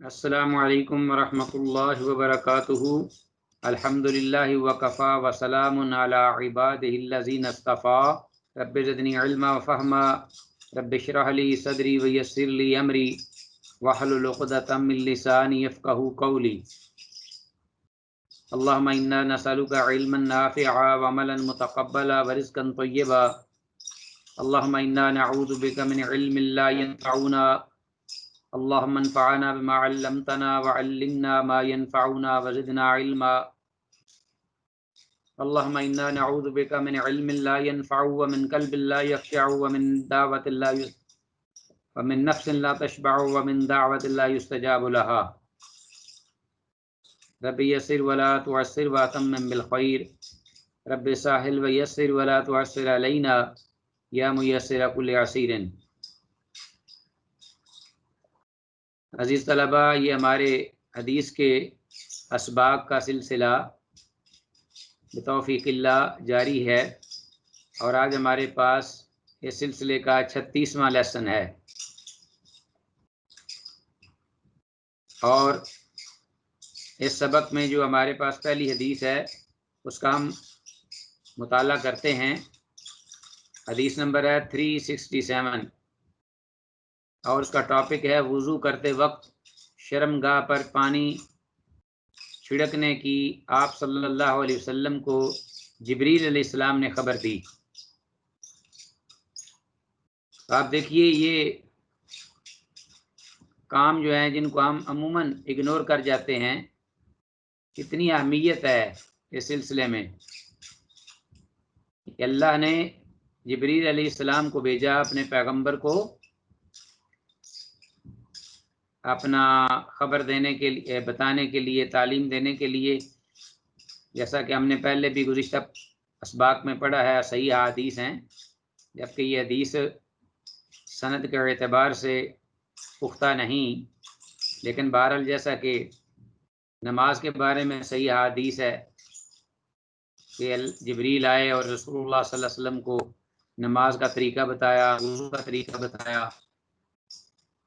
السلام علیکم ورحمۃ اللہ وبرکاتہ۔ الحمدللہ وکفا وسلام علی عبادہ الذین اصطفیٰ۔ رب زدنی علما وفہما، رب اشرح لی صدری ویسر لی امری واحلل عقدۃ من لسانی یفقہوا قولی۔ اللہم انا نسألک علما نافعا وعملا متقبلا ورزقا طیبا۔ اللہم انا نعوذ بک من علم لا ینفعنا، اللهم انفعنا بما علمتنا وعلمنا ما ينفعنا وزدنا علما۔ اللهم إنا نعوذ بك من علم لا ينفع ومن قلب لا يخشع ومن دعوة ومن نفس لا تشبع ومن دعوة لا يستجاب لها۔ رب يسر ولا تعسر وأتمم بالخير، رب سهل ويسر ولا تعسر علينا يا ميسر كل عسير۔ عزیز طلبہ، یہ ہمارے حدیث کے اسباق کا سلسلہ بتوفیق اللہ جاری ہے، اور آج ہمارے پاس اس سلسلے کا 36واں لیسن ہے، اور اس سبق میں جو ہمارے پاس پہلی حدیث ہے اس کا ہم مطالعہ کرتے ہیں۔ حدیث نمبر ہے 367، اور اس کا ٹاپک ہے وضو کرتے وقت شرمگاہ پر پانی چھڑکنے کی آپ صلی اللہ علیہ وسلم کو جبریل علیہ السلام نے خبر دی۔ آپ دیکھیے، یہ کام جو ہیں جن کو ہم عموماً اگنور کر جاتے ہیں، کتنی اہمیت ہے اس سلسلے میں کہ اللہ نے جبریل علیہ السلام کو بھیجا اپنے پیغمبر کو اپنا خبر دینے کے لیے، بتانے کے لیے، تعلیم دینے کے لیے، جیسا کہ ہم نے پہلے بھی گزشتہ اسباق میں پڑھا ہے، صحیح حدیث ہیں، جبکہ یہ حدیث سند کے اعتبار سے پختہ نہیں، لیکن بہرحال جیسا کہ نماز کے بارے میں صحیح حدیث ہے کہ جبریل آئے اور رسول اللہ صلی اللہ علیہ وسلم کو نماز کا طریقہ بتایا، وضو کا طریقہ بتایا،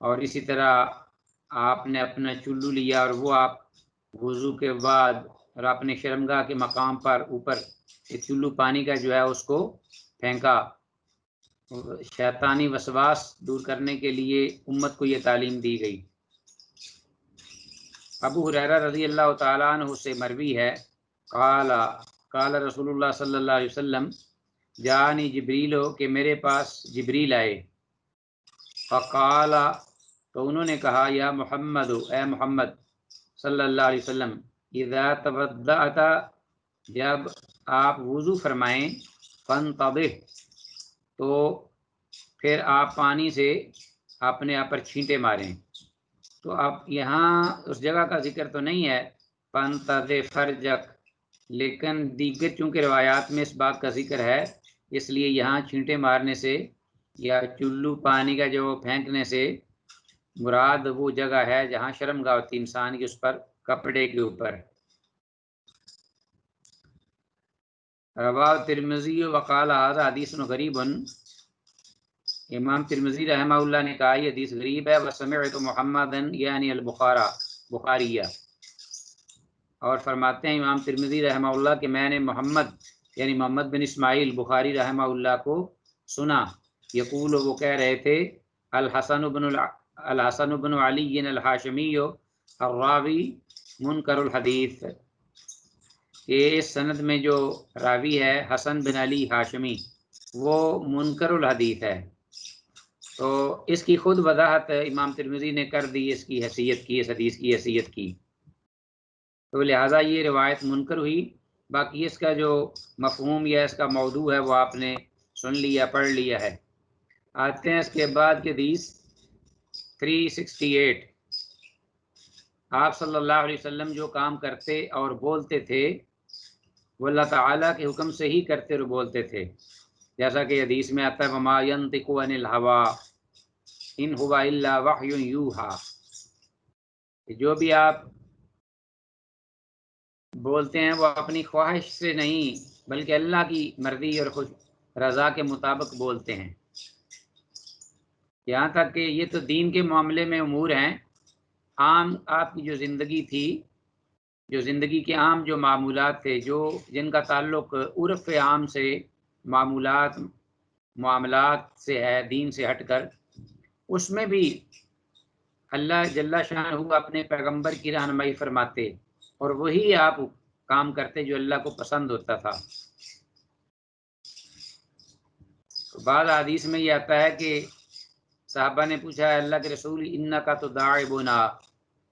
اور اسی طرح آپ نے اپنا چلو لیا اور وہ آپ وضو کے بعد اور اپنے شرمگاہ کے مقام پر اوپر ایک چلو پانی کا جو ہے اس کو پھینکا۔ شیطانی وسواس دور کرنے کے لیے امت کو یہ تعلیم دی گئی۔ ابو ہریرہ رضی اللہ تعالیٰ عنہ سے مروی ہے، قال رسول اللہ صلی اللہ علیہ وسلم، جانی جبریل، کہ میرے پاس جبریل آئے، فقال، تو انہوں نے کہا، یا محمد، اے محمد صلی اللہ علیہ وسلم، اذا توضأت، جب آپ وضو فرمائیں، فانتبہ، تو پھر آپ پانی سے اپنے آپ پر چھینٹے ماریں۔ تو اب یہاں اس جگہ کا ذکر تو نہیں ہے فانتبہ فرجک، لیکن دیگر چونکہ روایات میں اس بات کا ذکر ہے، اس لیے یہاں چھینٹے مارنے سے یا چلو پانی کا جو پھینکنے سے مراد وہ جگہ ہے جہاں شرمگاہ ہوتی انسان کی، اس پر کپڑے کے اوپر۔ رواه ترمذی وقال هذا حدیث غریب، امام ترمذی رحمہ اللہ نے کہا یہ حدیث غریب ہے۔ وسمعت محمد یعنی بخاریہ، اور فرماتے ہیں امام ترمذی رحمہ اللہ کہ میں نے محمد یعنی محمد بن اسماعیل بخاری رحمہ اللہ کو سنا، یقول، وہ کہہ رہے تھے، الحسن بن علی الہاشمی الراوی منکر الحدیث، کہ اس سند میں جو راوی ہے حسن بن علی ہاشمی، وہ منکر الحدیث ہے۔ تو اس کی خود وضاحت امام ترمذی نے کر دی، اس کی حیثیت کی، اس حدیث کی حیثیت کی، تو لہٰذا یہ روایت منکر ہوئی۔ باقی اس کا جو مفہوم یا اس کا موضوع ہے وہ آپ نے سن لیا، پڑھ لیا ہے۔ آتے ہیں اس کے بعد کی حدیث 368۔ آپ صلی اللہ علیہ وسلم جو کام کرتے اور بولتے تھے وہ اللہ تعالیٰ کے حکم سے ہی کرتے اور بولتے تھے، جیسا کہ حدیث میں آتا ہے وما ينطق عن الهوى ان هو الا وحی یوحى، جو بھی آپ بولتے ہیں وہ اپنی خواہش سے نہیں بلکہ اللہ کی مرضی اور خوش رضا کے مطابق بولتے ہیں۔ یہاں تک کہ یہ تو دین کے معاملے میں امور ہیں، عام آپ کی جو زندگی تھی، جو زندگی کے عام جو معمولات تھے، جن کا تعلق عرف عام سے، معاملات سے ہے، دین سے ہٹ کر، اس میں بھی اللہ جل شانہ اپنے پیغمبر کی رہنمائی فرماتے اور وہی آپ کام کرتے جو اللہ کو پسند ہوتا تھا۔ بعض حدیث میں یہ آتا ہے کہ صحابہ نے پوچھا، اللہ کے رسول انکا تداعبنا،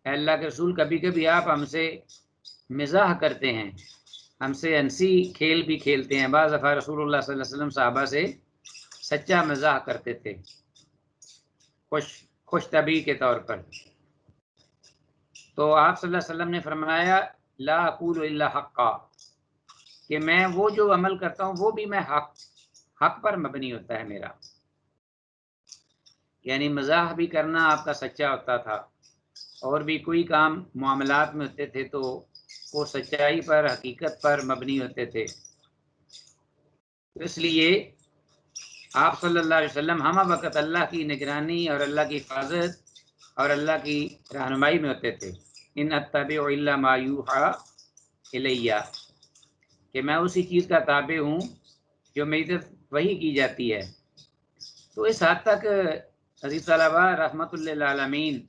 اے اللہ کے رسول کبھی کبھی آپ ہم سے مزاح کرتے ہیں، ہم سے ہنسی کھیل بھی کھیلتے ہیں۔ بعض دفعہ رسول اللہ صلی اللہ علیہ وسلم صحابہ سے سچا مزاح کرتے تھے، خوش طبعی کے طور پر۔ تو آپ صلی اللہ علیہ وسلم نے فرمایا لا اقول الا حقا، کہ میں وہ جو عمل کرتا ہوں وہ بھی میں حق پر مبنی ہوتا ہے میرا، یعنی مزاح بھی کرنا آپ کا سچا ہوتا تھا، اور بھی کوئی کام معاملات میں ہوتے تھے تو وہ سچائی پر، حقیقت پر مبنی ہوتے تھے۔ اس لیے آپ صلی اللہ علیہ وسلم ہمہ وقت اللہ کی نگرانی اور اللہ کی حفاظت اور اللہ کی رہنمائی میں ہوتے تھے۔ ان اتبع الا ما یوحی الیہ، کہ میں اسی چیز کا تابع ہوں جو میری طرف وحی کی جاتی ہے۔ تو اس حد تک عزیز طلبہ، رحمت للعالمین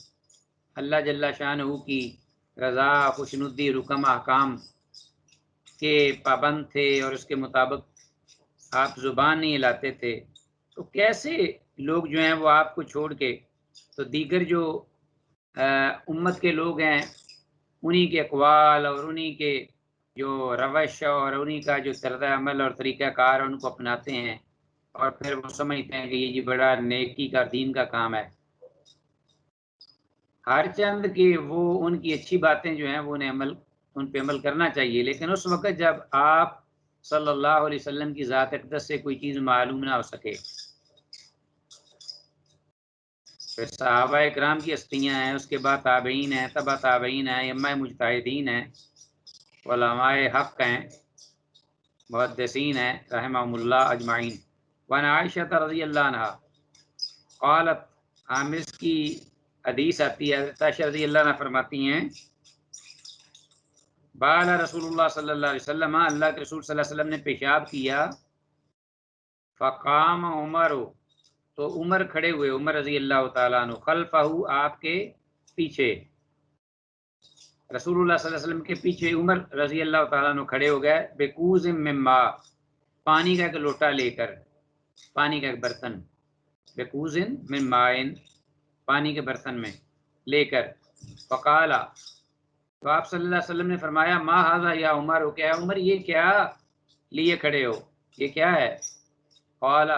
اللہ جل شانہ کی رضا، خوشنودی، حکم احکام کے پابند تھے اور اس کے مطابق آپ زبان نہیں ہلاتے تھے، تو کیسے لوگ جو ہیں وہ آپ کو چھوڑ کے تو دیگر جو امت کے لوگ ہیں انہی کے اقوال اور انہی کے جو روش اور انہی کا جو طرز عمل اور طریقہ کار ان کو اپناتے ہیں، اور پھر وہ سمجھتے ہیں کہ یہ جی بڑا نیکی کا دین کا کام ہے۔ ہر چند کہ وہ ان کی اچھی باتیں جو ہیں وہ ان پہ عمل کرنا چاہیے، لیکن اس وقت جب آپ صلی اللہ علیہ وسلم کی ذات اقدس سے کوئی چیز معلوم نہ ہو سکے، پھر صحابہ اکرام کی ہستیاں ہیں، اس کے بعد تابعین ہیں، تبع تابعین ہیں، ائمہ مجتہدین ہیں، علماء حق ہیں، محدثین ہیں رحمہم اللہ اجمعین۔ وعن عائشہ رضی اللہ عنہ قالت، حامس کی حدیث آتی ہے، حضرت عائشہ رضی اللہ عنہ فرماتی ہیں بال رسول اللہ صلی اللہ علیہ وسلم، اللہ کے رسول صلی اللہ علیہ وسلم نے پیشاب کیا، فقام عمر، تو عمر کھڑے ہوئے، عمر رضی اللہ تعالیٰ عنہ، خلفہ، آپ کے پیچھے، رسول اللہ صلی اللہ علیہ وسلم کے پیچھے عمر رضی اللہ تعالیٰ عنہ کھڑے ہو گئے، بکوز من ماء، پانی کا ایک لوٹا لے کر، پانی کا ایک برتن، بکوز من ماء، پانی کے برتن میں لے کر، فقال، تو آپ صلی اللہ علیہ وسلم نے فرمایا ما ھذا یا عمر، کیا عمر یہ کیا لیے کھڑے ہو، یہ کیا ہے؟ قال،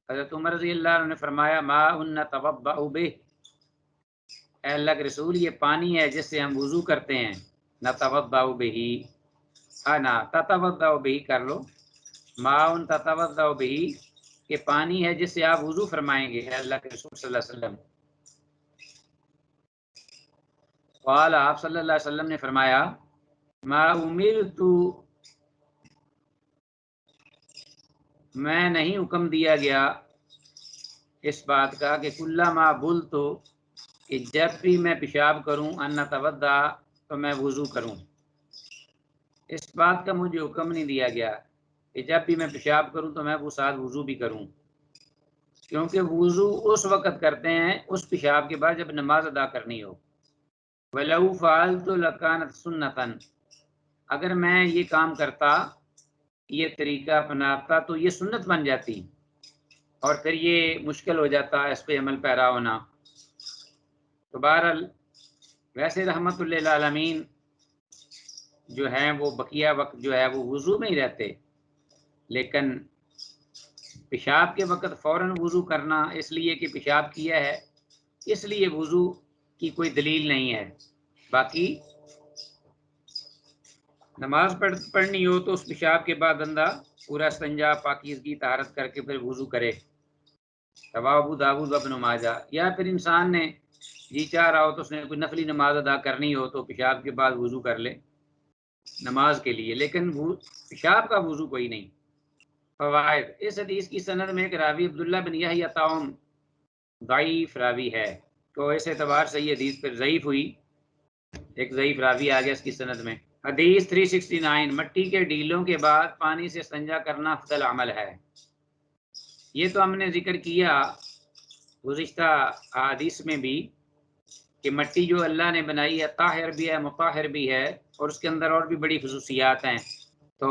حضرت عمر رضی اللہ عنہ نے فرمایا ماء نتوضأ بہ، اے اللہ کے رسول یہ پانی ہے جس سے ہم وضو کرتے ہیں، نتوضأ بہ، انا تتوضأ بہ کر لو، ماء تتوضأ بہ، کہ پانی ہے جس سے آپ وضو فرمائیں گے، اے اللہ کے رسول صلی اللہ علیہ وسلم۔ قال، آپ صلی اللہ علیہ وسلم نے فرمایا ما امرت، میں نہیں حکم دیا گیا اس بات کا کہ کلما بلت، کہ جب بھی میں پیشاب کروں، ان اتوضا، تو میں وضو کروں، اس بات کا مجھے حکم نہیں دیا گیا کہ جب بھی میں پیشاب کروں تو میں وہ ساتھ وضو بھی کروں، کیونکہ وضو اس وقت کرتے ہیں اس پیشاب کے بعد جب نماز ادا کرنی ہو۔ وَلَوْ فَعَلْتُ لَكَانَتْ سُنَّةً، اگر میں یہ کام کرتا، یہ طریقہ اپناتا تو یہ سنت بن جاتی، اور پھر یہ مشکل ہو جاتا اس پہ عمل پیرا ہونا۔ تو بہرحال ویسے رحمت للعالمین جو ہیں وہ بقیہ وقت جو ہے وہ وضو میں ہی رہتے، لیکن پیشاب کے وقت فوراً وضو کرنا اس لیے کہ پیشاب کیا ہے، اس لیے وضو کی کوئی دلیل نہیں ہے۔ باقی نماز پڑھنی ہو تو اس پیشاب کے بعد بندہ پورا استنجا، پاکیزگی، طہارت کر کے پھر وضو کرے، رواہ ابو داؤد ابن ماجہ۔ یا پھر انسان نے جی چاہ رہا ہو تو اس نے کوئی نفلی نماز ادا کرنی ہو تو پیشاب کے بعد وضو کر لے نماز کے لیے، لیکن پیشاب کا وضو کوئی نہیں۔ فوائد، اس حدیث کی سند میں ایک راوی عبداللہ بن یحییٰ طعم ضعیف راوی ہے، تو اس اعتبار سے یہ حدیث پھر ضعیف ہوئی، ایک ضعیف راوی آ گیا اس کی سند میں۔ حدیث 369، مٹی کے ڈیلوں کے بعد پانی سے استنجا کرنا افضل عمل ہے۔ یہ تو ہم نے ذکر کیا گزشتہ حدیث میں بھی کہ مٹی جو اللہ نے بنائی ہے طاہر بھی ہے مطہر بھی ہے، اور اس کے اندر اور بھی بڑی خصوصیات ہیں۔ تو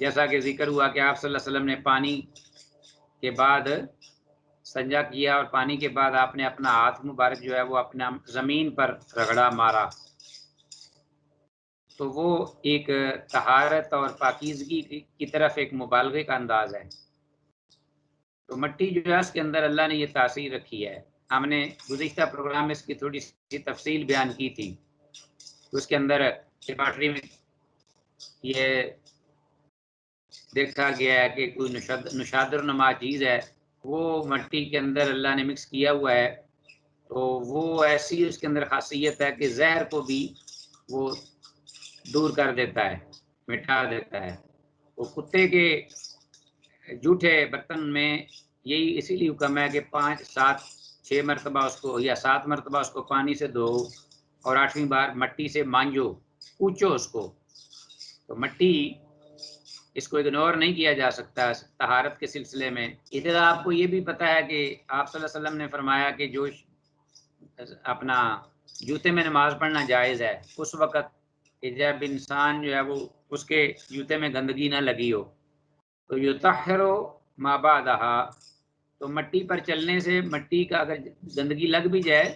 جیسا کہ ذکر ہوا کہ آپ صلی اللہ علیہ وسلم نے پانی کے بعد استنجا کیا، اور پانی کے بعد آپ نے اپنا ہاتھ مبارک جو ہے وہ اپنا زمین پر رگڑا مارا، تو وہ ایک طہارت اور پاکیزگی کی طرف ایک مبالغے کا انداز ہے۔ تو مٹی جو ہے اس کے اندر اللہ نے یہ تاثیر رکھی ہے۔ ہم نے گزشتہ پروگرام میں اس کی تھوڑی سی تفصیل بیان کی تھی، اس کے اندر لیبارٹری میں یہ دیکھا گیا ہے کہ کوئی نشادر نما چیز ہے، وہ مٹی کے اندر اللہ نے مکس کیا ہوا ہے، تو وہ ایسی اس کے اندر خاصیت ہے کہ زہر کو بھی وہ دور کر دیتا ہے، مٹا دیتا ہے۔ وہ کتے کے جھوٹے برتن میں یہی اسی لیے حکم ہے کہ 5 7 6 مرتبہ اس کو یا 7 مرتبہ اس کو پانی سے دھو، اور 8ویں بار مٹی سے مانجو، پوچھو اس کو۔ تو مٹی اس کو اگنور نہیں کیا جا سکتا طہارت کے سلسلے میں۔ ادھر آپ کو یہ بھی پتہ ہے کہ آپ صلی اللہ علیہ وسلم نے فرمایا کہ جو اپنا جوتے میں نماز پڑھنا جائز ہے اس وقت کہ جب انسان جو ہے وہ اس کے جوتے میں گندگی نہ لگی ہو، تو یطہر ما بعدہا، تو مٹی پر چلنے سے مٹی کا اگر گندگی لگ بھی جائے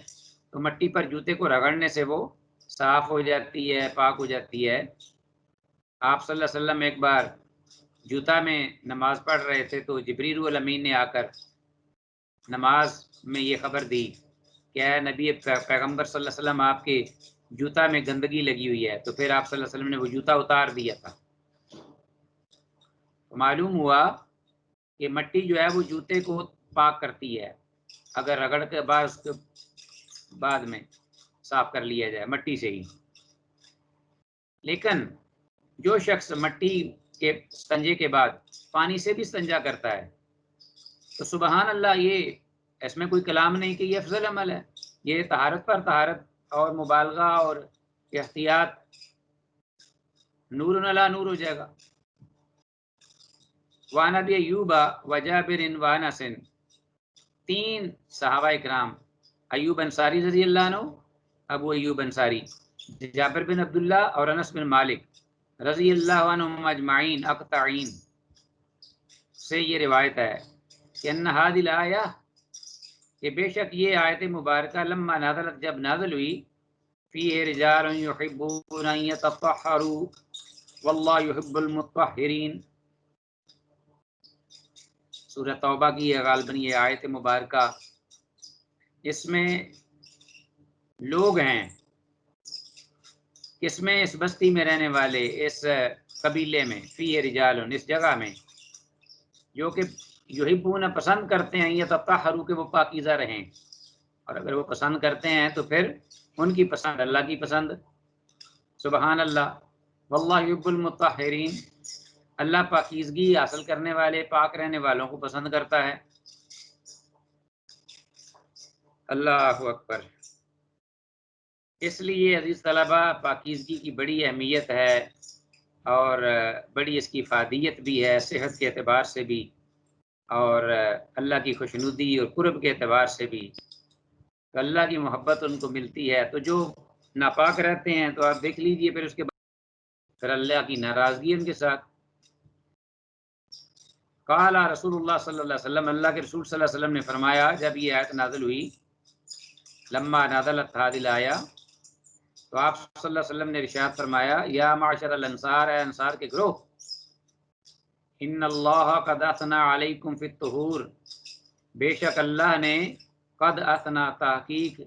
تو مٹی پر جوتے کو رگڑنے سے وہ صاف ہو جاتی ہے، پاک ہو جاتی ہے۔ آپ صلی اللہ علیہ وسلم ایک بار جوتا میں نماز پڑھ رہے تھے، تو جبریل الامین نے آ کر نماز میں یہ خبر دی کہ اے نبی پیغمبر صلی اللہ علیہ وسلم، آپ کے جوتا میں گندگی لگی ہوئی ہے۔ تو پھر آپ صلی اللہ علیہ وسلم نے وہ جوتا اتار دیا تھا۔ تو معلوم ہوا کہ مٹی جو ہے وہ جوتے کو پاک کرتی ہے، اگر رگڑ کے بعد اس کے بعد میں صاف کر لیا جائے مٹی سے ہی۔ لیکن جو شخص مٹی کے استنجے کے بعد پانی سے بھی استنجا کرتا ہے تو سبحان اللہ، یہ اس میں کوئی کلام نہیں کہ یہ افضل عمل ہے، یہ طہارت پر طہارت اور مبالغہ اور احتیاط نور علی نور ہو جائے گا۔ وعن ابی ایوب و جابر و انس، 3 صحابہ اکرام، ایوب انصاری رضی اللہ عنہ، ابو ایوب انصاری، جابر بن عبداللہ اور انس بن مالک رضی اللہ عنہم اجمعین اقطعین سے یہ روایت ہے کہ ان هذه الآیہ، کہ بے شک یہ آیت مبارکہ لما نازلت، جب نازل ہوئی، فیہ رجال یحبون ان یتطہروا واللہ یحب المطہرین، سورہ توبہ کی ہے غالباً یہ آیت مبارکہ۔ اس میں لوگ ہیں، کس میں؟ اس بستی میں رہنے والے، اس قبیلے میں، فیہ رجال، اس جگہ میں، جو کہ یحبون، پسند کرتے ہیں، یتطہروا، کہ وہ پاکیزہ رہیں، اور اگر وہ پسند کرتے ہیں تو پھر ان کی پسند اللہ کی پسند۔ سبحان اللہ، واللہ یحب المطہرین، اللہ پاکیزگی حاصل کرنے والے، پاک رہنے والوں کو پسند کرتا ہے۔ اللہ اکبر۔ اس لیے عزیز طلبہ، پاکیزگی کی بڑی اہمیت ہے اور بڑی اس کی افادیت بھی ہے، صحت کے اعتبار سے بھی اور اللہ کی خوشنودی اور قرب کے اعتبار سے بھی، تو اللہ کی محبت ان کو ملتی ہے۔ تو جو ناپاک رہتے ہیں تو آپ دیکھ لیجئے پھر اس کے بعد پھر اللہ کی ناراضگی ان کے ساتھ۔ قال رسول اللہ صلی اللہ علیہ وسلم، اللہ کے رسول صلی اللہ علیہ وسلم نے فرمایا جب یہ آیت نازل ہوئی، لما نازلت هذه الآیہ، تو آپ صلی اللہ علیہ وسلم نے ارشاد فرمایا، یا معشر الانصار، اے انصار کے گروہ، ان اللہ قد اثنى علیکم فی الطہور، بے شک اللہ نے قد اثنا، تحقیق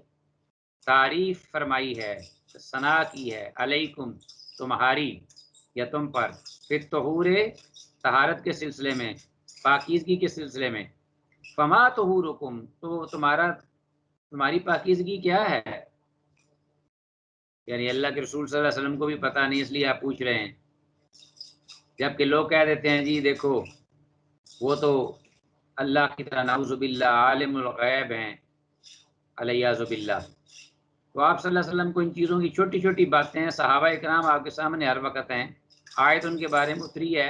تعریف فرمائی ہے، ثنا کی ہے، علیکم تمہاری یا تم پر، فی الطہور طہارت کے سلسلے میں، پاکیزگی کے سلسلے میں، فما طہورکم، تو تمہاری پاکیزگی کیا ہے؟ یعنی اللہ کے رسول صلی اللہ علیہ وسلم کو بھی پتہ نہیں، اس لیے آپ پوچھ رہے ہیں، جبکہ لوگ کہہ دیتے ہیں جی دیکھو وہ تو اللہ کی طرح نعوذ باللہ عالم الغیب ہیں، الیاذ باللہ۔ تو آپ صلی اللہ علیہ وسلم کو ان چیزوں کی چھوٹی چھوٹی باتیں ہیں، صحابہ اکرام آپ کے سامنے ہر وقت ہیں، آیت ان کے بارے میں اتری ہے،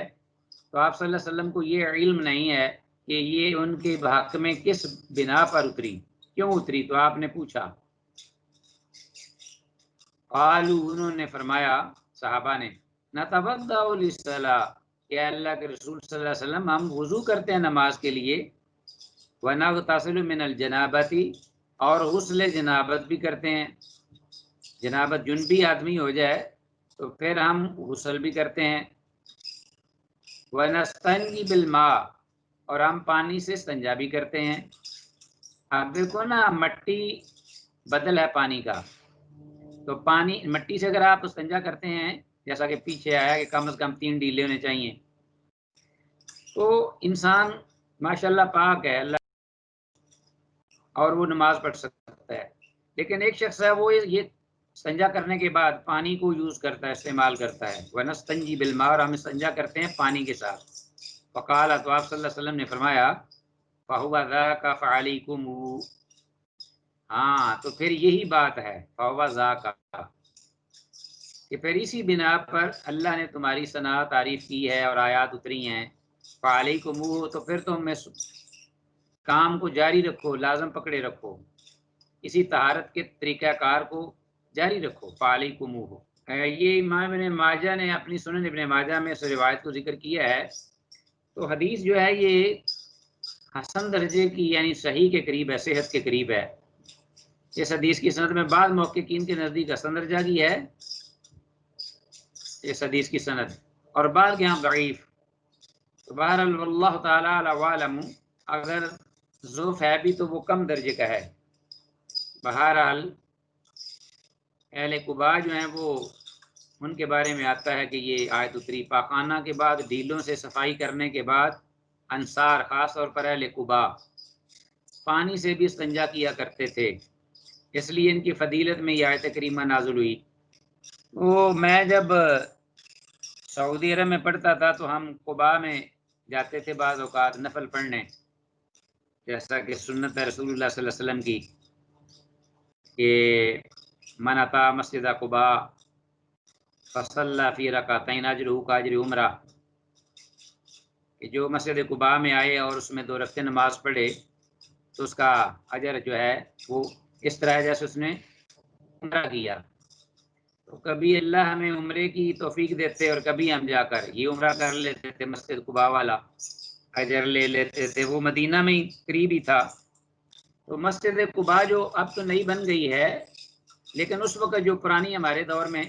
تو آپ صلی اللہ علیہ وسلم کو یہ علم نہیں ہے کہ یہ ان کے حق میں کس بنا پر اتری، کیوں اتری، تو آپ نے پوچھا۔ قالوا، انہوں نے فرمایا صحابہ نے، نتوضأ للصلاۃ، کہ اللہ کے رسول صلی اللہ علیہ وسلم ہم وضو کرتے ہیں نماز کے لیے، ونغتسل من الجنابۃ، اور غسل جنابت بھی کرتے ہیں، جنابت جنبی آدمی ہو جائے تو پھر ہم غسل بھی کرتے ہیں، ونستنجی بالماء، اور ہم پانی سے استنجا بھی کرتے ہیں۔ اب دیکھو نا، مٹی بدل ہے پانی کا، تو پانی مٹی سے اگر آپ استنجا کرتے ہیں، جیسا کہ پیچھے آیا کہ کم از کم 3 ڈیلے ہونے چاہیے، تو انسان ماشاءاللہ پاک ہے اللہ، اور وہ نماز پڑھ سکتا ہے، لیکن ایک شخص ہے وہ یہ استنجا کرنے کے بعد پانی کو یوز کرتا ہے، استعمال کرتا ہے، ونستنجی بالماء، اور ہم استنجا کرتے ہیں پانی کے ساتھ۔ فقال، تو آپ صلی اللہ علیہ وسلم نے فرمایا، فہو ذاک فعلیکم، ہاں تو پھر یہی بات ہے، فہو ذاک، کہ پھر اسی بنا پر اللہ نے تمہاری ثنا تعریف کی ہے اور آیات اتری ہیں، فعلیکم، تو پھر تم کام کو جاری رکھو، لازم پکڑے رکھو، اسی طہارت کے طریقہ کار کو جاری رکھو، فعلیکم۔ یہ امام ابن ماجہ نے اپنی سنن ابن ماجہ میں اس روایت کو ذکر کیا ہے، تو حدیث جو ہے یہ حسن درجے کی، یعنی صحیح کے قریب ہے، صحت کے قریب ہے۔ اس حدیث کی سند میں بعض محققین کے نزدیک حسن درجہ کی ہے اس حدیث کی سند، اور بعض کے یہاں ضعیف۔ تو بہرحال واللہ تعالی عالم، اگر ضعف ہے بھی تو وہ کم درجے کا ہے۔ بہرحال اہل قباء جو ہیں وہ، ان کے بارے میں آتا ہے کہ یہ آیت اتری، پاخانہ کے بعد ڈھیلوں سے صفائی کرنے کے بعد انصار، خاص طور پر اہل قباء، پانی سے بھی استنجا کیا کرتے تھے، اس لیے ان کی فضیلت میں یہ آیت کریمہ نازل ہوئی۔ وہ میں جب سعودی عرب میں پڑھتا تھا تو ہم قباء میں جاتے تھے بعض اوقات نفل پڑھنے، جیسا کہ سنت ہے رسول اللہ صلی اللہ علیہ وسلم کی کہ من اتی مسجد قباء فصلی فی رکعتین اجرہ کاجر عمرہ، کہ جو مسجد قباء میں آئے اور اس میں 2 رکعتیں نماز پڑھے تو اس کا اجر جو ہے وہ اس طرح ہے جیسے اس نے عمرہ کیا۔ تو کبھی اللہ ہمیں عمرے کی توفیق دیتے اور کبھی ہم جا کر یہ عمرہ کر لیتے تھے، مسجد قباء والا اجر لے لیتے تھے، وہ مدینہ میں ہی قریب ہی تھا۔ تو مسجد قباء جو اب تو نئی بن گئی ہے، لیکن اس وقت جو پرانی ہمارے دور میں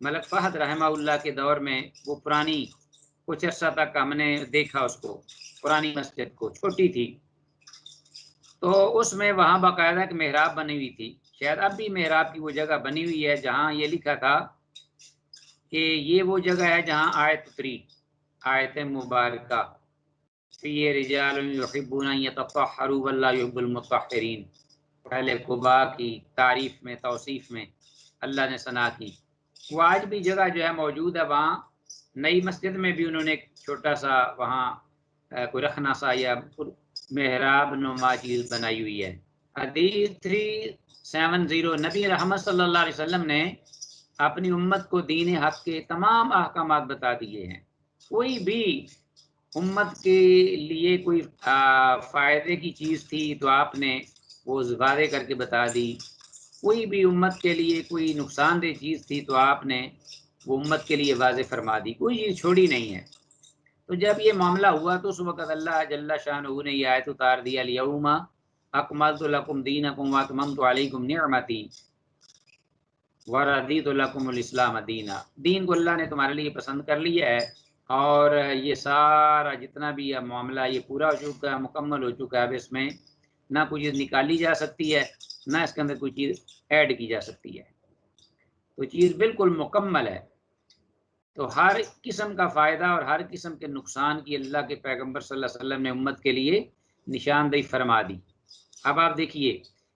ملک فہد رحمہ اللہ کے دور میں، وہ پرانی کچھ عرصہ تک ہم نے دیکھا اس کو، پرانی مسجد کو، چھوٹی تھی، تو اس میں وہاں باقاعدہ ایک محراب بنی ہوئی تھی، شاید اب بھی محراب کی وہ جگہ بنی ہوئی ہے جہاں یہ لکھا تھا کہ یہ وہ جگہ ہے جہاں آیت اتری، آیت مبارکہ، فی رجال یحبون ان یتطہروا واللہ یحب المطہرین، پہلے قباء کی تعریف میں، توصیف میں اللہ نے ثنا کی۔ وہ آج بھی جگہ جو ہے موجود ہے، وہاں نئی مسجد میں بھی انہوں نے ایک چھوٹا سا وہاں کوئی رخنا سا یا محراب نما چیز بنائی ہوئی ہے۔ حدیث 370، نبی رحمت صلی اللہ علیہ وسلم نے اپنی امت کو دین حق کے تمام احکامات بتا دیے ہیں، کوئی بھی امت کے لیے کوئی فائدے کی چیز تھی تو آپ نے وہ واضح کر کے بتا دی، کوئی بھی امت کے لیے کوئی نقصان دہ چیز تھی تو آپ نے وہ امت کے لیے واضح فرما دی، کوئی چیز چھوڑی نہیں ہے۔ تو جب یہ معاملہ ہوا تو اس وقت اللہ جل شانہ نے یہ آیت اتار دیا، الیوم اکملت لکم دینکم واتممت علیکم نعمتی ورضیت لکم الاسلام دینا، دین کو اللہ نے تمہارے لیے پسند کر لیا ہے، اور یہ سارا جتنا بھی یہ معاملہ یہ پورا ہو چکا ہے، مکمل ہو چکا ہے، اب اس میں نہ کوئی چیز نکالی جا سکتی ہے، نہ اس کے اندر کوئی چیز ایڈ کی جا سکتی ہے، تو چیز بالکل مکمل ہے۔ تو ہر قسم کا فائدہ اور ہر قسم کے نقصان کی اللہ کے پیغمبر صلی اللہ علیہ وسلم نے امت کے لیے نشاندہی فرما دی۔ اب آپ دیکھیے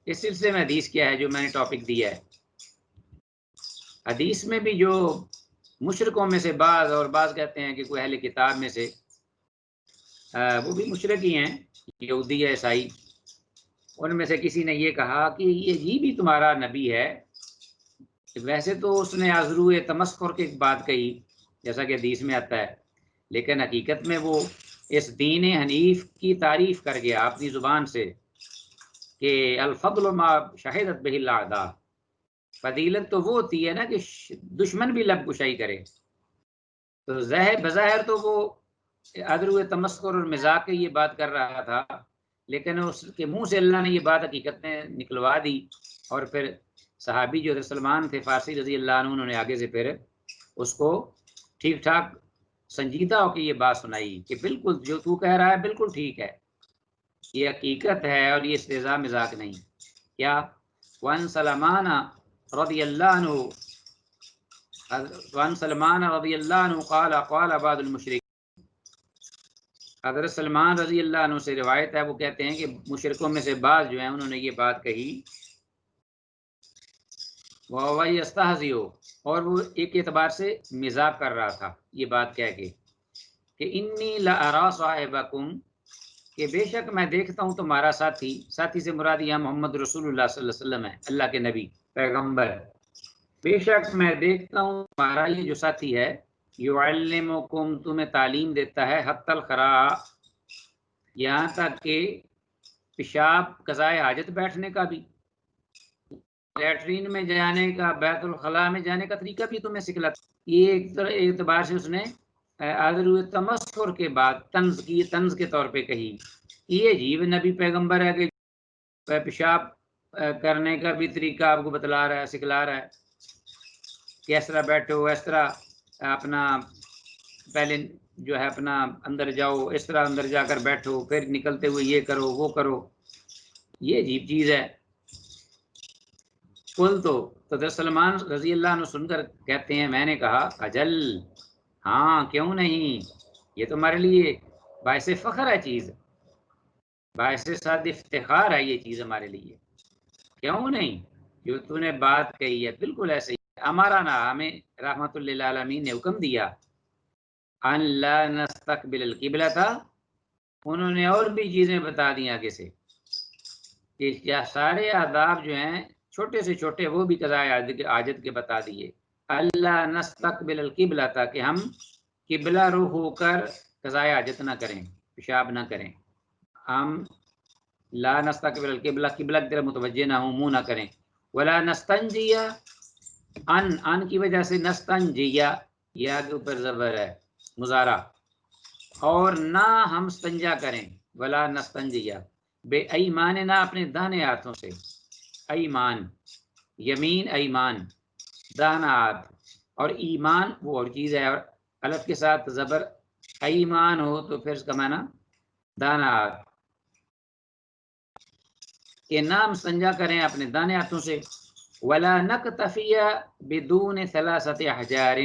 اس سلسلے میں حدیث کیا ہے جو میں نے ٹاپک دیا ہے۔ حدیث میں بھی جو مشرکوں میں سے بعض، اور بعض کہتے ہیں کہ کوئی اہل کتاب میں سے، وہ بھی مشرک ہی ہیں، یہودی یا عیسائی، ان میں سے کسی نے یہ کہا کہ یہ بھی تمہارا نبی ہے، ویسے تو اس نے عذرو تمسخر کی بات کہی جیسا کہ حدیث میں آتا ہے، لیکن حقیقت میں وہ اس دین حنیف کی تعریف کر گیا اپنی زبان سے کہ الفضل ما شہدت بہ الاعداء، فضیلت تو وہ ہوتی ہے نا کہ دشمن بھی لب کشائی کرے. تو بظاہر تو وہ عذرو تمسخر اور مزاق کی یہ بات کر رہا تھا، لیکن اس کے منہ سے اللہ نے یہ بات حقیقت میں نکلوا دی، اور پھر صحابی جو سلمان تھے فارسی رضی اللہ عنہ، انہوں نے آگے سے پھر اس کو ٹھیک ٹھاک سنجیدہ ہو کے یہ بات سنائی کہ بالکل جو تو کہہ رہا ہے بالکل ٹھیک ہے، یہ حقیقت ہے اور یہ استہزاء مذاق نہیں. کیا وان سلمان رضی اللہ عنہ قال قال بعض المشرکین، حضرت سلمان رضی اللہ عنہ سے روایت ہے، وہ کہتے ہیں کہ مشرکوں میں سے بعض جو ہیں انہوں نے یہ بات کہی، وہ یستہزئ، اور وہ ایک اعتبار سے مزاق کر رہا تھا یہ بات کہہ کے کہ انی لأری صاحبکم، کہ بے شک میں دیکھتا ہوں تمہارا ساتھی، ساتھی سے مراد یہاں محمد رسول اللہ صلی اللہ علیہ وسلم ہے، اللہ کے نبی پیغمبر، بے شک میں دیکھتا ہوں تمہارا یہ جو ساتھی ہے، یعلمکم، تمہیں تعلیم دیتا ہے، حتی الخراء، یہاں تک کہ پیشاب قضائے حاجت بیٹھنے کا بھی، لیٹرین میں جانے کا، بیت الخلاء میں جانے کا طریقہ بھی تمہیں سکھلاتا. یہ ایک اعتبار سے اس نے عذرو تمسخر کے بعد طنز کے طور پہ کہی. یہ عجیب نبی پیغمبر ہے کہ پیشاب کرنے کا بھی طریقہ آپ کو بتلا رہا ہے، سکھلا رہا ہے کہ اس طرح بیٹھو، اس طرح اپنا پہلے جو ہے اپنا اندر جاؤ، اس طرح اندر جا کر بیٹھو، پھر نکلتے ہوئے یہ کرو وہ کرو. یہ عجیب چیز ہے. قل تو سلمان رضی اللہ عنہ سن کر کہتے ہیں، میں نے کہا اجل، ہاں کیوں نہیں، یہ تمہارے لیے باعث فخر ہے چیز، باعث سعد افتخار ہے یہ چیز ہمارے لیے، کیوں نہیں، جو تو نے بات کہی ہے بالکل ایسے ہی. ہمارا نا، ہمیں رحمت للعالمین نے حکم دیا ان لا نستقبل القبلہ تھا، انہوں نے اور بھی چیزیں بتا دی آگے سے کہ سارے آداب جو ہیں چھوٹے سے چھوٹے وہ بھی قضاء حاجت کے بتا دیے. اللہ نستقبل القبلہ تھا کہ ہم قبلہ رخ ہو کر قضاء حاجت نہ کریں، پیشاب نہ کریں. ہم لا نستقبل القبلہ، قبلہ کی طرف متوجہ نہ ہوں، منہ نہ کریں. ولا نستنجیہ، ان کی وجہ سے نستنجیہ، یہ آگے اوپر زبر ہے مضارع، اور نہ ہم استنجا کریں. ولا نستنجیہ بے ایمان، نہ اپنے داہنے ہاتھوں سے، ایمان یمین، ایمان داہنا ہاتھ، اور ایمان وہ اور چیز ہے، اور الف کے ساتھ زبر ایمان ہو تو پھر اس کا معنی داہنا ہاتھ، کہ نام استنجا کریں اپنے داہنے ہاتھوں سے. ولا نکتفی بدون ثلاثۃ احجار،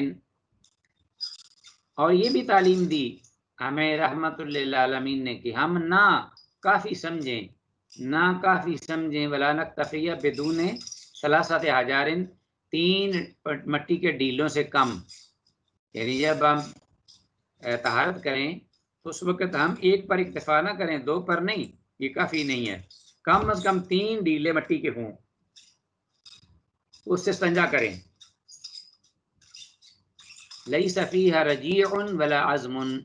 اور یہ بھی تعلیم دی ہمیں رحمت للعالمین نے کہ ہم نہ کافی سمجھیں، ولا نکتفی بدون ثلاثۃ احجار، 3 مٹی کے ڈیلوں سے کم، یعنی جب ہم طہارت کریں تو اس وقت ہم 1 پر اکتفا نہ کریں، 2 پر نہیں، یہ کافی نہیں ہے، کم از کم 3 ڈیلے مٹی کے ہوں، اس سے استنجا کریں. لیس فیہا رجیع ولا عظم،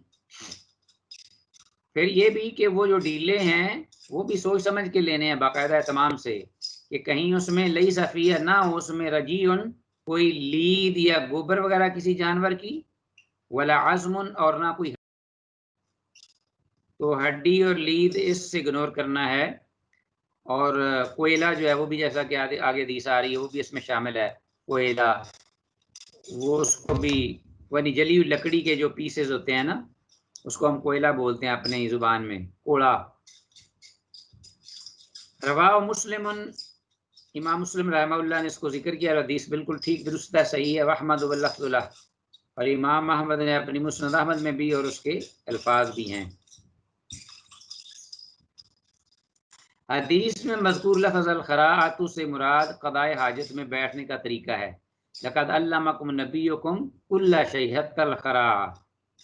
پھر یہ بھی کہ وہ جو ڈیلے ہیں وہ بھی سوچ سمجھ کے لینے ہیں باقاعدہ اہتمام سے، کہ کہیں اس میں لیس فیہا، نہ ہو اس میں رجیع، کوئی لید یا گوبر وغیرہ کسی جانور کی، ولا عظم، اور نہ کوئی، تو ہڈی اور لید اس سے اگنور کرنا ہے. اور کوئلہ جو ہے وہ بھی جیسا کہ آگے حدیث آ رہی ہے وہ بھی اس میں شامل ہے. کوئلہ وہ اس کو بھی، یعنی جلی ہوئی لکڑی کے جو پیسز ہوتے ہیں نا اس کو ہم کوئلہ بولتے ہیں اپنے ہی زبان میں، کوڑا. رواہ مسلم، امام مسلم رحمہ اللہ نے اس کو ذکر کیا، حدیث بالکل ٹھیک درست ہے، صحیح ہے. احمد واللفظ له، اور امام احمد نے اپنی مسند احمد میں بھی، اور اس کے الفاظ بھی ہیں. حدیث میں مذکور لفظ الخراءۃ سے مراد قضاء حاجت میں بیٹھنے کا طریقہ ہے. لقد علمکم نبیکم کل شیء حتی الخراء،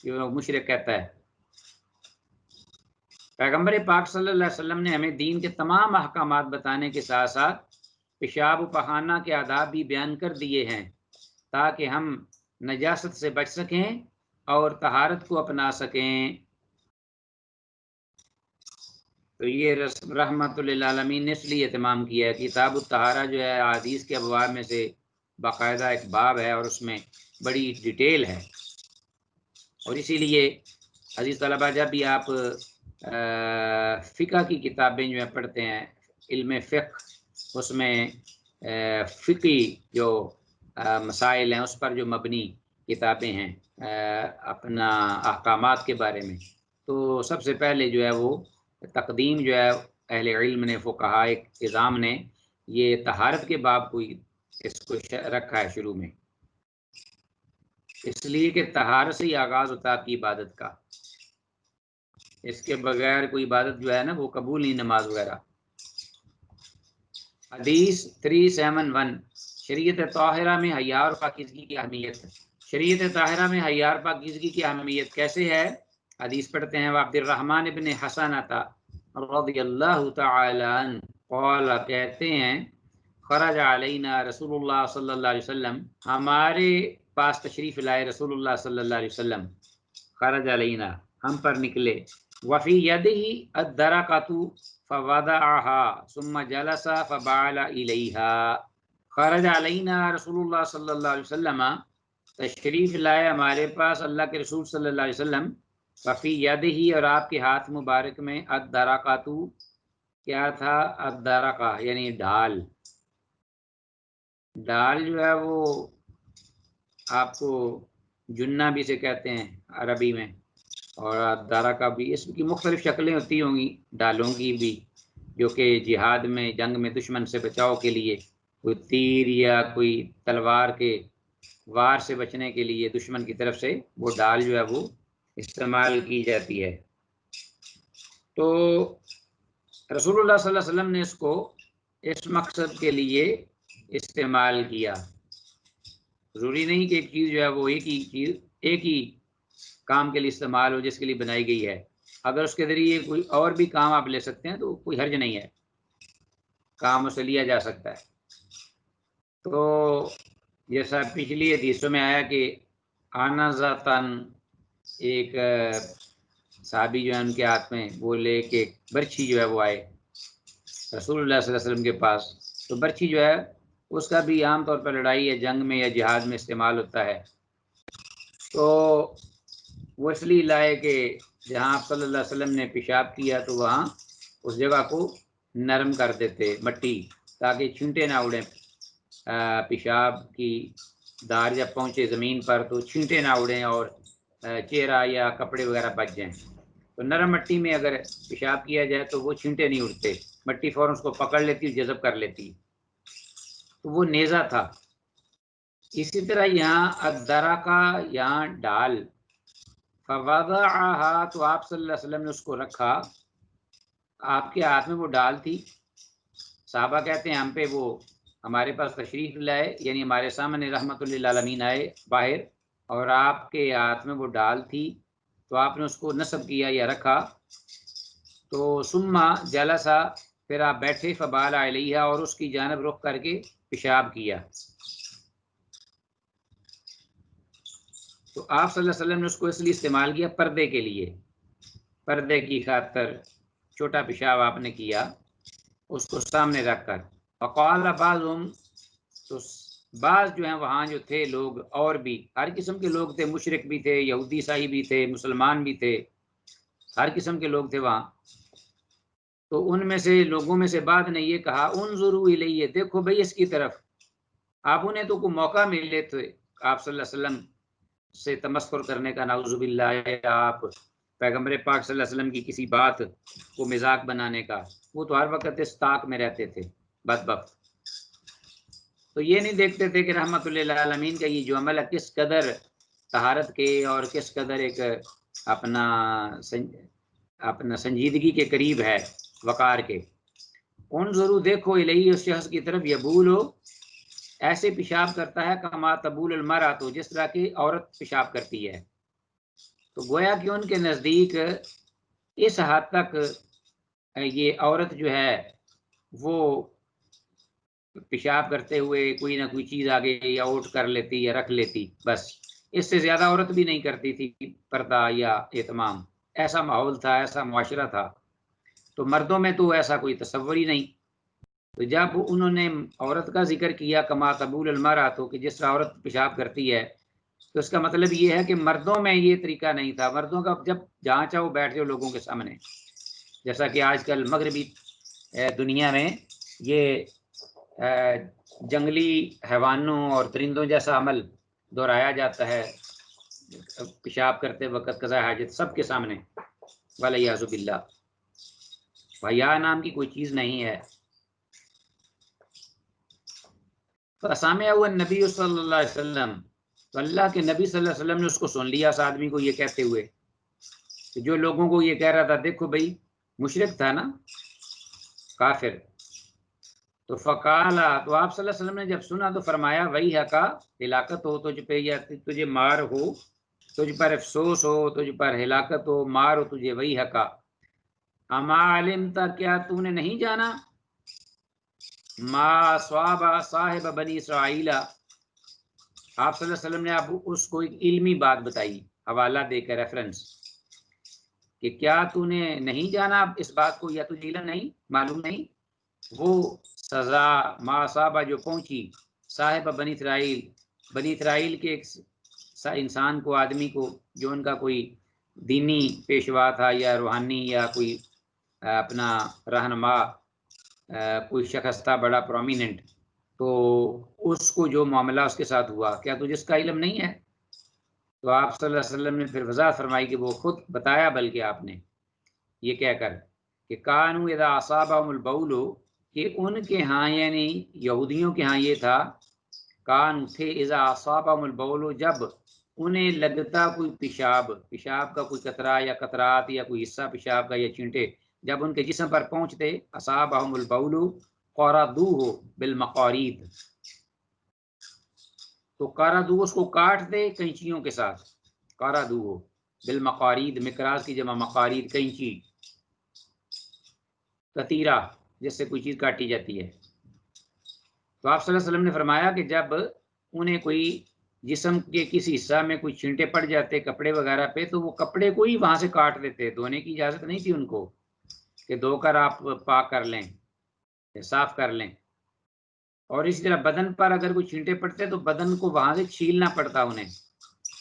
یہ مشرک کہتا ہے. پیغمبر پاک صلی اللہ علیہ وسلم نے ہمیں دین کے تمام احکامات بتانے کے ساتھ ساتھ پیشاب و پخانہ کے آداب بھی بیان کر دیے ہیں تاکہ ہم نجاست سے بچ سکیں اور طہارت کو اپنا سکیں۔ تو یہ رحمت للعالمین نے اس لیے اہتمام کیا ہے۔ کتاب الطہارہ جو ہے حدیث کے ابواب میں سے باقاعدہ ایک باب ہے اور اس میں بڑی ڈیٹیل ہے، اور اسی لیے عزیز طلبہ جب بھی آپ فقہ کی کتابیں جو ہیں پڑھتے ہیں، علم فقہ، اس میں فقی جو مسائل ہیں اس پر جو مبنی کتابیں ہیں اپنا احکامات کے بارے میں، تو سب سے پہلے جو ہے وہ تقدیم جو ہے اہل علم نے، فقہاء نظام نے یہ طہارت کے باب کو اس کو رکھا ہے شروع میں، اس لیے کہ طہارت سے ہی آغاز ہوتا ہے آپ کی عبادت کا، اس کے بغیر کوئی عبادت جو ہے نا وہ قبول نہیں، نماز وغیرہ۔ حدیث 371 شریعت طاہرہ میں حیا اور پاکیزگی کی اہمیت۔ شریعت طاہرہ میں حیا اور پاکیزگی کی اہمیت کیسے ہے؟ حدیث پڑھتے ہیں، عبد الرحمن ابن حسنۃ رضی اللہ تعالی عنہ قال، کہتے ہیں، خرج علینا رسول اللہ صلی اللہ علیہ وسلم، ہمارے پاس تشریف لائے رسول اللہ صلی اللہ علیہ وسلم، خرج علینا ہم پر نکلے، وفی یدہ الدرقۃ فوضعها ثم جلس فبال الیہا۔ خرج علینا رسول اللہ صلی اللہ علیہ وسلم، تشریف لائے ہمارے پاس اللہ کے رسول صلی اللہ علیہ وسلم، وفی یدہ اور آپ کے ہاتھ مبارک میں الدرقۃ، کیا تھا؟ الدرقہ یعنی ڈھال، ڈھال جو ہے وہ آپ کو جنہ بھی سے کہتے ہیں عربی میں، اور الدرقہ بھی، اس کی مختلف شکلیں ہوتی ہوں گی ڈھالوں کی بھی، جو کہ جہاد میں، جنگ میں دشمن سے بچاؤ کے لیے، کوئی تیر یا کوئی تلوار کے وار سے بچنے کے لیے دشمن کی طرف سے وہ ڈھال جو ہے وہ استعمال کی جاتی ہے۔ تو رسول اللہ صلی اللہ علیہ وسلم نے اس کو اس مقصد کے لیے استعمال کیا۔ ضروری نہیں کہ ایک چیز جو ہے وہ ایک ہی کام کے لیے استعمال ہو جس کے لیے بنائی گئی ہے، اگر اس کے ذریعے کوئی اور بھی کام آپ لے سکتے ہیں تو کوئی حرج نہیں ہے، کام اسے لیا جا سکتا ہے۔ تو جیسا پچھلی حدیثوں میں آیا کہ آنا ذاتن، ایک صحابی جو ہے ان کے ہاتھ میں وہ لے کے برچھی جو ہے وہ آئے رسول اللہ صلی اللہ علیہ وسلم کے پاس، تو برچھی جو ہے اس کا بھی عام طور پر لڑائی یا جنگ میں یا جہاد میں استعمال ہوتا ہے، تو وہ اس لیے لائے کہ جہاں آپ صلی اللہ علیہ وسلم نے پیشاب کیا تو وہاں اس جگہ کو نرم کر دیتے مٹی، تاکہ چھینٹے نہ اڑیں، پیشاب کی دار جب پہنچے زمین پر تو چھینٹے نہ اڑیں اور چہرہ یا کپڑے وغیرہ بچ جائیں۔ تو نرم مٹی میں اگر پیشاب کیا جائے تو وہ چھینٹے نہیں اڑتے، مٹی فوراً اس کو پکڑ لیتی، جذب کر لیتی، تو وہ نیزہ تھا۔ اسی طرح یہاں الدرقہ، یہاں ڈال، فوضعها، تو آپ صلی اللہ علیہ وسلم نے اس کو رکھا، آپ کے ہاتھ میں وہ ڈال تھی، صحابہ کہتے ہیں ہم پہ وہ ہمارے پاس تشریف لائے، یعنی ہمارے سامنے رحمت للعالمین آئے باہر، اور آپ کے ہاتھ میں وہ ڈال تھی، تو آپ نے اس کو نصب کیا یا رکھا، تو ثم جلسا، پھر آپ بیٹھے، فبال علیہ، اور اس کی جانب رخ کر کے پیشاب کیا۔ تو آپ صلی اللہ علیہ وسلم نے اس کو اس لیے استعمال کیا، پردے کے لیے، پردے کی خاطر چھوٹا پیشاب آپ نے کیا اس کو سامنے رکھ کر۔ فقال بعضهم، تو بعض جو ہیں وہاں جو تھے لوگ، اور بھی ہر قسم کے لوگ تھے، مشرک بھی تھے، یہودی عیسائی بھی تھے، مسلمان بھی تھے، ہر قسم کے لوگ تھے وہاں، تو ان میں سے لوگوں میں سے بعض نے یہ کہا، انظروا الیہ، دیکھو بھئی اس کی طرف۔ آپ انہیں تو کوئی موقع ملے تھے آپ صلی اللہ علیہ وسلم سے تمسخر کرنے کا، نعوذ باللہ، آپ پیغمبر پاک صلی اللہ علیہ وسلم کی کسی بات کو مذاق بنانے کا، وہ تو ہر وقت اس طاق میں رہتے تھے بدبخت، تو یہ نہیں دیکھتے تھے کہ رحمت للعالمین کا یہ جو عمل ہے کس قدر طہارت کے اور کس قدر ایک اپنا سنجیدگی کے قریب ہے، وقار کے۔ انظروا، دیکھو، الیہ، اس شخص کی طرف، یبول ہو، ایسے پیشاب کرتا ہے، کما تبول المرأۃ، جس طرح کی عورت پیشاب کرتی ہے۔ تو گویا کہ ان کے نزدیک اس حد تک یہ عورت جو ہے وہ پیشاب کرتے ہوئے کوئی نہ کوئی چیز آگے یا اوٹ کر لیتی یا رکھ لیتی، بس اس سے زیادہ عورت بھی نہیں کرتی تھی پردہ یا اہتمام. ایسا ماحول تھا، ایسا معاشرہ تھا. تو مردوں میں تو ایسا کوئی تصور ہی نہیں. تو جب انہوں نے عورت کا ذکر کیا کما تبول المرأۃ، کہ جس طرح عورت پیشاب کرتی ہے، تو اس کا مطلب یہ ہے کہ مردوں میں یہ طریقہ نہیں تھا. مردوں کا جب جہاں چاہو بیٹھ جاؤ لوگوں کے سامنے، جیسا کہ آج کل مغربی دنیا میں یہ جنگلی حیوانوں اور درندوں جیسا عمل دہرایا جاتا ہے پیشاب کرتے وقت قضاء حاجت سب کے سامنے، والعیاذ باللہ. حیا نام کی کوئی چیز نہیں ہے. فسمع النبی صلی اللہ علیہ وسلم، تو اللہ کے نبی صلی اللہ علیہ وسلم نے اس کو سن لیا، اس آدمی کو یہ کہتے ہوئے کہ جو لوگوں کو یہ کہہ رہا تھا. دیکھو بھائی مشرک تھا نا، کافر. تو فقالا، تو آپ صلی اللہ علیہ وسلم نے جب سنا تو فرمایا وہی حقا، ہلاکت ہو تجھ پہ یا تجھے مار ہو، تجھ پر افسوس ہو، تجھ پر ہلاکت ہو، مار ہو تجھے، وہی حقا. اما علمت، کیا تو نے نہیں جانا، ما صواب صاحب بنی اسرائیل، آپ صلی اللہ علیہ وسلم نے اب اس کو ایک علمی بات بتائی حوالہ دے کر، ریفرنس، کہ کیا تو نے نہیں جانا اس بات کو، یا تجھے علم نہیں، معلوم نہیں، وہ سزا ما صابہ جو پہنچی صاحب بنی اسرائیل، بنی اسرائیل کے ایک انسان کو، آدمی کو، جو ان کا کوئی دینی پیشوا تھا یا روحانی یا کوئی اپنا رہنما، کوئی شخص تھا بڑا پرومیننٹ. تو اس کو جو معاملہ اس کے ساتھ ہوا، کیا تجھے اس کا علم نہیں ہے؟ تو آپ صلی اللہ علیہ وسلم نے پھر وضاحت فرمائی کہ وہ خود بتایا، بلکہ آپ نے یہ کہہ کر کہ کانو اذا اصابہم البول، کہ ان کے ہاں یعنی یہودیوں کے ہاں یہ تھا، کان تھے اذا اصابہم البول، جب انہیں لگتا کوئی پیشاب کا کوئی قطرہ یا قطرات یا کوئی حصہ پیشاب کا یا چینٹے جب ان کے جسم پر پہنچتے، اصابہم البول قرضوہ بالمقارید، تو قرضوہ اس کو کاٹ دے کینچیوں کے ساتھ، قرضوہ بالمقارید، مقراض کی جمع مقارید، کینچی، کتیرہ جس سے کوئی چیز کاٹی جاتی ہے. تو آپ صلی اللہ علیہ وسلم نے فرمایا کہ جب انہیں کوئی جسم کے کسی حصہ میں کوئی چھینٹے پڑ جاتے کپڑے وغیرہ پہ، تو وہ کپڑے کو ہی وہاں سے کاٹ دیتے. دھونے کی اجازت نہیں تھی ان کو کہ دھو کر آپ پاک کر لیں، صاف کر لیں. اور اسی طرح بدن پر اگر کوئی چھینٹے پڑتے تو بدن کو وہاں سے چھیلنا پڑتا انہیں،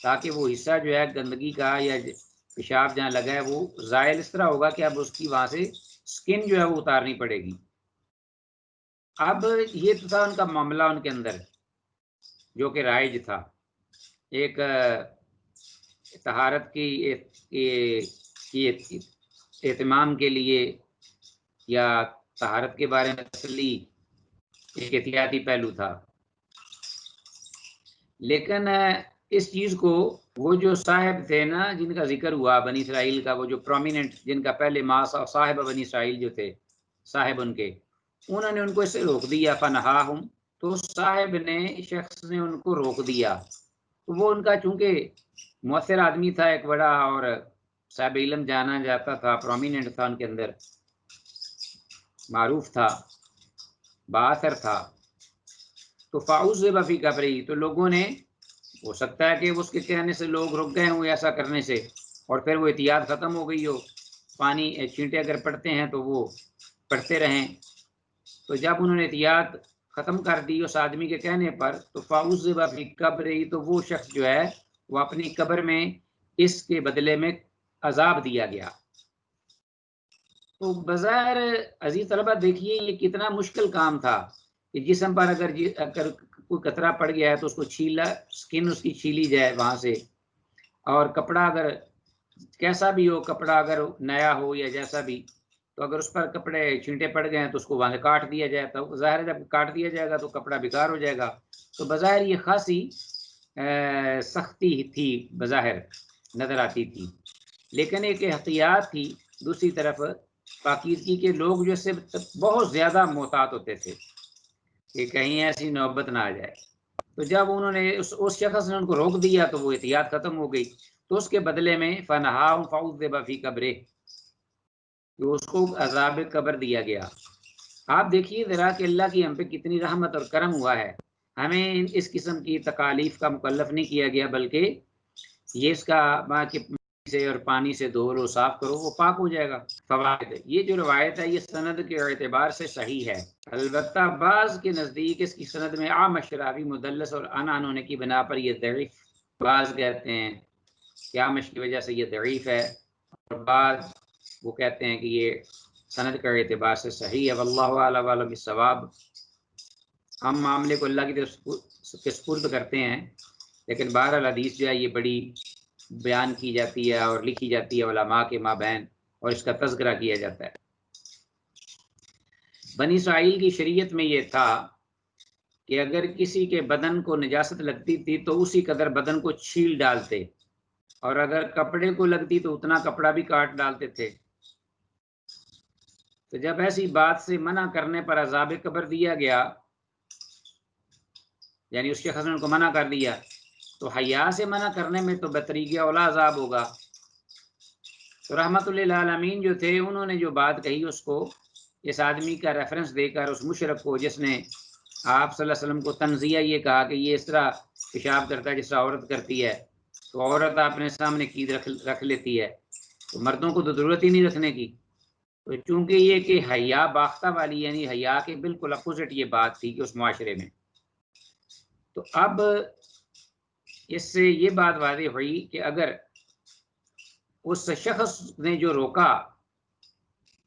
تاکہ وہ حصہ جو ہے گندگی کا یا پیشاب جہاں لگا ہے وہ زائل اس طرح ہوگا کہ اب اس کی وہاں سے سکن جو ہے وہ اتارنی پڑے گی. اب یہ تو تھا ان کا معاملہ ان کے اندر جو کہ رائج تھا. ایک طہارت کی اہتمام کے لیے یا طہارت کے بارے میں تسلی، ایک احتیاطی پہلو تھا. لیکن اس چیز کو وہ جو صاحب تھے نا، جن کا ذکر ہوا بنی اسرائیل کا، وہ جو پرومیننٹ جن کا پہلے صاحب بنی اسرائیل جو تھے، صاحب ان کے، انہوں نے ان کو اس سے روک دیا. فنہاہم، تو صاحب نے، شخص نے ان کو روک دیا. تو وہ ان کا چونکہ مؤثر آدمی تھا ایک بڑا، اور صاحب علم جانا جاتا تھا، پرومیننٹ تھا ان کے اندر، معروف تھا، بااثر تھا. تو فاعوذب فی قبرہ، تو لوگوں نے، ہو سکتا ہے کہ اس کے کہنے سے لوگ رک گئے ہوں ایسا کرنے سے، اور پھر وہ احتیاط ختم ہو گئی ہو، پانی چھینٹے اگر پڑتے ہیں تو وہ پڑتے رہیں. تو جب انہوں نے احتیاط ختم کر دی اس آدمی کے کہنے پر، تو فاعوذب فی قبرہ، تو وہ شخص جو ہے وہ اپنی قبر میں اس کے بدلے میں عذاب دیا گیا. تو بظاہر عزیز طلبہ دیکھیے یہ کتنا مشکل کام تھا کہ جسم پر اگر کوئی قطرہ پڑ گیا ہے تو اس کو چھیلا، سکن اس کی چھیلی جائے وہاں سے. اور کپڑا اگر کیسا بھی ہو، کپڑا اگر نیا ہو یا جیسا بھی، تو اگر اس پر کپڑے چھینٹے پڑ گئے ہیں تو اس کو وہاں سے کاٹ دیا جائے. تو ظاہر جب کاٹ دیا جائے گا تو کپڑا بیکار ہو جائے گا. تو بظاہر یہ خاصی سختی تھی، بظاہر نظر آتی تھی، لیکن ایک احتیاط تھی دوسری طرف پاکیزگی کے. لوگ جو سے بہت زیادہ محتاط ہوتے تھے کہ کہیں ایسی نوبت نہ آ جائے. تو جب انہوں نے اس شخص نے ان کو روک دیا تو وہ احتیاط ختم ہو گئی. تو اس کے بدلے میں فنہاہم فاعوذب فی قبرہ، کہ اس کو عذاب قبر دیا گیا۔ آپ دیکھیے ذرا کہ اللہ کی ہم پہ کتنی رحمت اور کرم ہوا ہے، ہمیں اس قسم کی تکالیف کا مکلف نہیں کیا گیا، بلکہ یہ اس کا ماں کے سے اور پانی سے دھو لو، صاف کرو، وہ پاک ہو جائے گا۔ فوائد، یہ جو روایت ہے یہ سند کے اعتبار سے صحیح ہے، البتہ بعض کے نزدیک اس کی سند میں اعمش راوی مدلس اور عنعن ہونے کی بنا پر یہ ضعیف، بعض کہتے ہیں کہ اعمش کی وجہ سے یہ ضعیف ہے، اور بعض وہ کہتے ہیں کہ یہ سند کے اعتبار سے صحیح ہے۔ واللہ اعلم بالصواب۔ ہم معاملے کو اللہ کی طرف کے سپرد کرتے ہیں، لیکن بہرحال حدیث جو ہے یہ بڑی بیان کی جاتی ہے اور لکھی جاتی ہے علماء کے مابین، اور اس کا تذکرہ کیا جاتا ہے۔ بنی اسرائیل کی شریعت میں یہ تھا کہ اگر کسی کے بدن کو نجاست لگتی تھی تو اسی قدر بدن کو چھیل ڈالتے، اور اگر کپڑے کو لگتی تو اتنا کپڑا بھی کاٹ ڈالتے تھے۔ تو جب ایسی بات سے منع کرنے پر عذاب قبر دیا گیا، یعنی اس شخص نے ان کو منع کر دیا، تو حیا سے منع کرنے میں تو بطریق اولا عذاب ہوگا۔ تو رحمت للعالمین جو تھے انہوں نے جو بات کہی اس کو اس آدمی کا ریفرنس دے کر اس مشرک کو جس نے آپ صلی اللہ علیہ وسلم کو تنزیہ یہ کہا کہ یہ اس طرح پیشاب کرتا ہے جس طرح عورت کرتی ہے، تو عورت اپنے سامنے قید رکھ لیتی ہے، تو مردوں کو تو ضرورت ہی نہیں رکھنے کی۔ تو چونکہ یہ کہ حیا باختہ والی، یعنی حیا کے بالکل اپوزٹ یہ بات تھی کہ اس معاشرے میں، تو اب اس سے یہ بات واضح ہوئی کہ اگر اس شخص نے جو روکا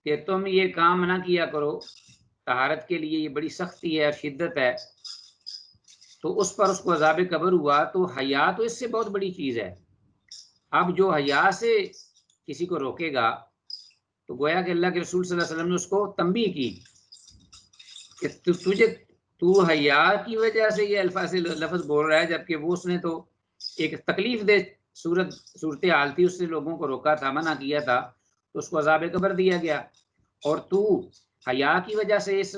کہ تم یہ کام نہ کیا کرو، طہارت کے لیے یہ بڑی سختی ہے اور شدت ہے، تو اس پر اس کو عذاب قبر ہوا، تو حیا تو اس سے بہت بڑی چیز ہے۔ اب جو حیا سے کسی کو روکے گا تو گویا کہ اللہ کے رسول صلی اللہ علیہ وسلم نے اس کو تنبیہ کی کہ تو حیا کی وجہ سے یہ الفاظ لفظ بول رہا ہے، جبکہ وہ اس نے تو ایک تکلیف دہ صورتحال تھی، اس سے لوگوں کو روکا تھا، منع کیا تھا، تو اس کو عذاب قبر دیا گیا، اور تو حیا کی وجہ سے اس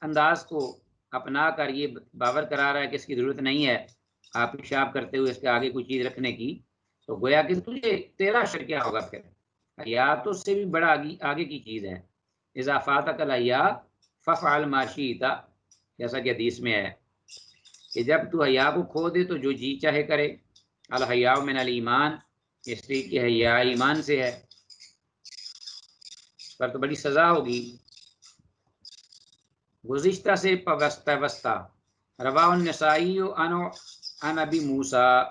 انداز کو اپنا کر یہ باور کرا رہا ہے کہ اس کی ضرورت نہیں ہے آپ پیشاب کرتے ہوئے اس کے آگے کوئی چیز رکھنے کی، تو گویا کہ تجھے تیرا اشر کیا ہوگا پھر۔ حیا تو اس سے بھی بڑا آگے کی چیز ہے۔ اذا فاتک الحیا فافعل ما شئت، جیسا کہ حدیث میں ہے کہ جب تو حیا کو کھو دے تو جو جی چاہے کرے۔ الحیاء من الایمان، اس لیے کہ حیا ایمان سے ہے، پر تو بڑی سزا ہوگی۔ گزشتہ سے پیوستہ، رواہ النسائی عن ابی موسیٰ،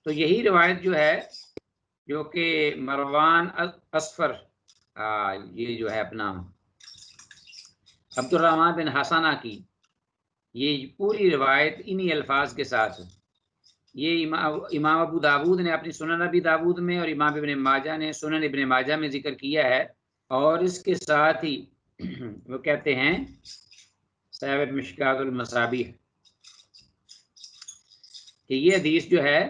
تو یہی روایت جو ہے جو کہ مروان اصفر یہ جو ہے اپنا عبد الرحمن بن حسانہ کی، یہ پوری روایت انہی الفاظ کے ساتھ، یہ امام ابو داود نے اپنی سنن ابی داود میں اور امام ابن ماجہ نے سنن ابن ماجہ میں ذکر کیا ہے، اور اس کے ساتھ ہی وہ کہتے ہیں صاحب مشکات المصابیح کہ یہ حدیث جو ہے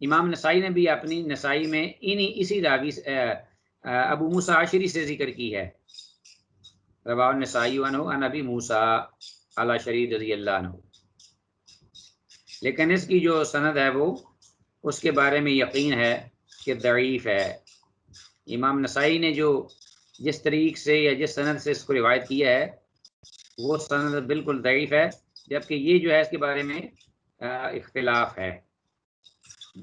امام نسائی نے بھی اپنی نسائی میں اسی راوی ابو موسیٰ عاشری سے ذکر کی ہے، رواہ النسائی عنہ عن ابی موسیٰ الاشعری رضی اللہ عنہ، لیکن اس کی جو سند ہے وہ اس کے بارے میں یقین ہے کہ ضعیف ہے۔ امام نسائی نے جو جس طریق سے یا جس سند سے اس کو روایت کیا ہے وہ سند بالکل ضعیف ہے، جبکہ یہ جو ہے اس کے بارے میں اختلاف ہے،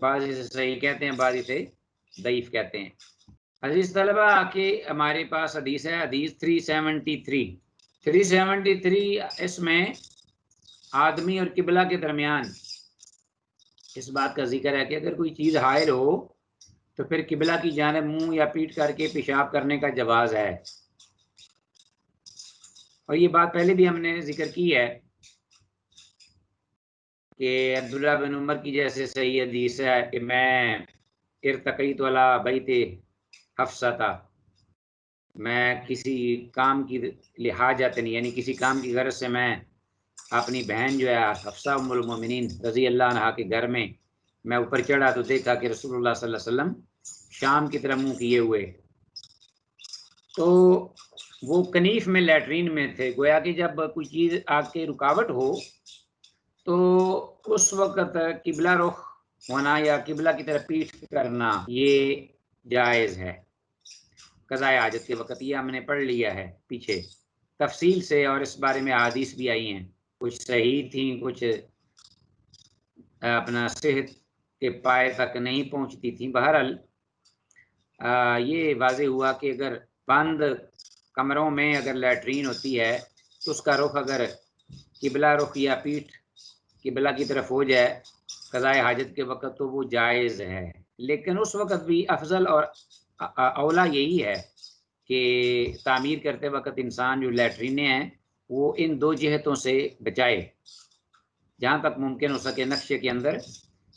بعض اسے صحیح کہتے ہیں، بعض اسے ضعیف کہتے ہیں۔ عزیز طلبہ کہ ہمارے پاس حدیث ہے، حدیث 373 اس میں آدمی اور قبلہ کے درمیان اس بات کا ذکر ہے کہ اگر کوئی چیز حائل ہو تو پھر قبلہ کی جانب منہ یا پیٹ کر کے پیشاب کرنے کا جواز ہے، اور یہ بات پہلے بھی ہم نے ذکر کی ہے کہ عبداللہ بن عمر کی جیسے صحیح حدیث ہے کہ میں ارتقیت علی بیت حفصہ، میں کسی کام کی لحاجت نہیں، یعنی کسی کام کی غرض سے میں اپنی بہن جو ہے حفصہ ام المومنین رضی اللہ عنہا کے گھر میں اوپر چڑھا تو دیکھا کہ رسول اللہ صلی اللہ علیہ وسلم شام کی طرف منہ کیے ہوئے، تو وہ کنیف میں لیٹرین میں تھے، گویا کہ جب کوئی چیز آ کے رکاوٹ ہو تو اس وقت قبلہ رخ ہونا یا قبلہ کی طرف پیٹ کرنا یہ جائز ہے۔ قضاء حاجت کے وقت، یہ ہم نے پڑھ لیا ہے پیچھے تفصیل سے، اور اس بارے میں احادیث بھی آئی ہیں، کچھ صحیح تھیں، کچھ اپنا صحت کے پائے تک نہیں پہنچتی تھیں۔ بہرحال یہ واضح ہوا کہ اگر بند کمروں میں اگر لیٹرین ہوتی ہے تو اس کا رخ اگر قبلہ رخ یا پیٹھ قبلہ کی طرف ہو جائے قضاء حاجت کے وقت تو وہ جائز ہے، لیکن اس وقت بھی افضل اور اولا یہی ہے کہ تعمیر کرتے وقت انسان جو لیٹرینیں ہیں وہ ان دو جہتوں سے بچائے، جہاں تک ممکن ہو سکے نقشے کے اندر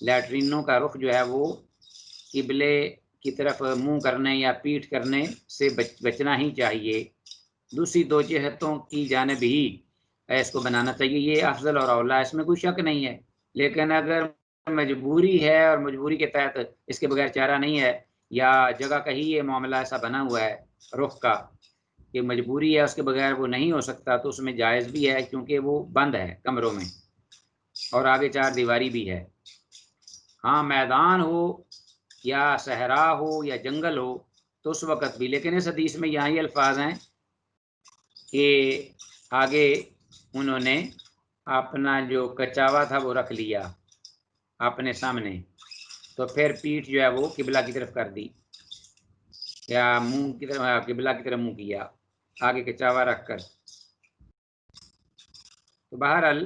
لیٹرینوں کا رخ جو ہے وہ قبلے کی طرف منہ کرنے یا پیٹھ کرنے سے بچنا ہی چاہیے، دوسری دو جہتوں کی جانب ہی اس کو بنانا چاہیے، یہ افضل اور اولا، اس میں کوئی شک نہیں ہے۔ لیکن اگر مجبوری ہے اور مجبوری کے تحت اس کے بغیر چارہ نہیں ہے، یا جگہ کا ہی یہ معاملہ ایسا بنا ہوا ہے رخ کا کہ مجبوری ہے اس کے بغیر وہ نہیں ہو سکتا، تو اس میں جائز بھی ہے، کیونکہ وہ بند ہے کمروں میں اور آگے چار دیواری بھی ہے۔ ہاں میدان ہو یا صحرا ہو یا جنگل ہو تو اس وقت بھی، لیکن اس حدیث میں یہاں یہ الفاظ ہیں کہ آگے انہوں نے اپنا جو کچاوا تھا وہ رکھ لیا اپنے سامنے، تو پھر پیٹھ جو ہے وہ قبلہ کی طرف کر دی یا منہ کی طرف قبلہ کی طرف منہ کیا آگے کچاوا رکھ کر۔ تو بہرحال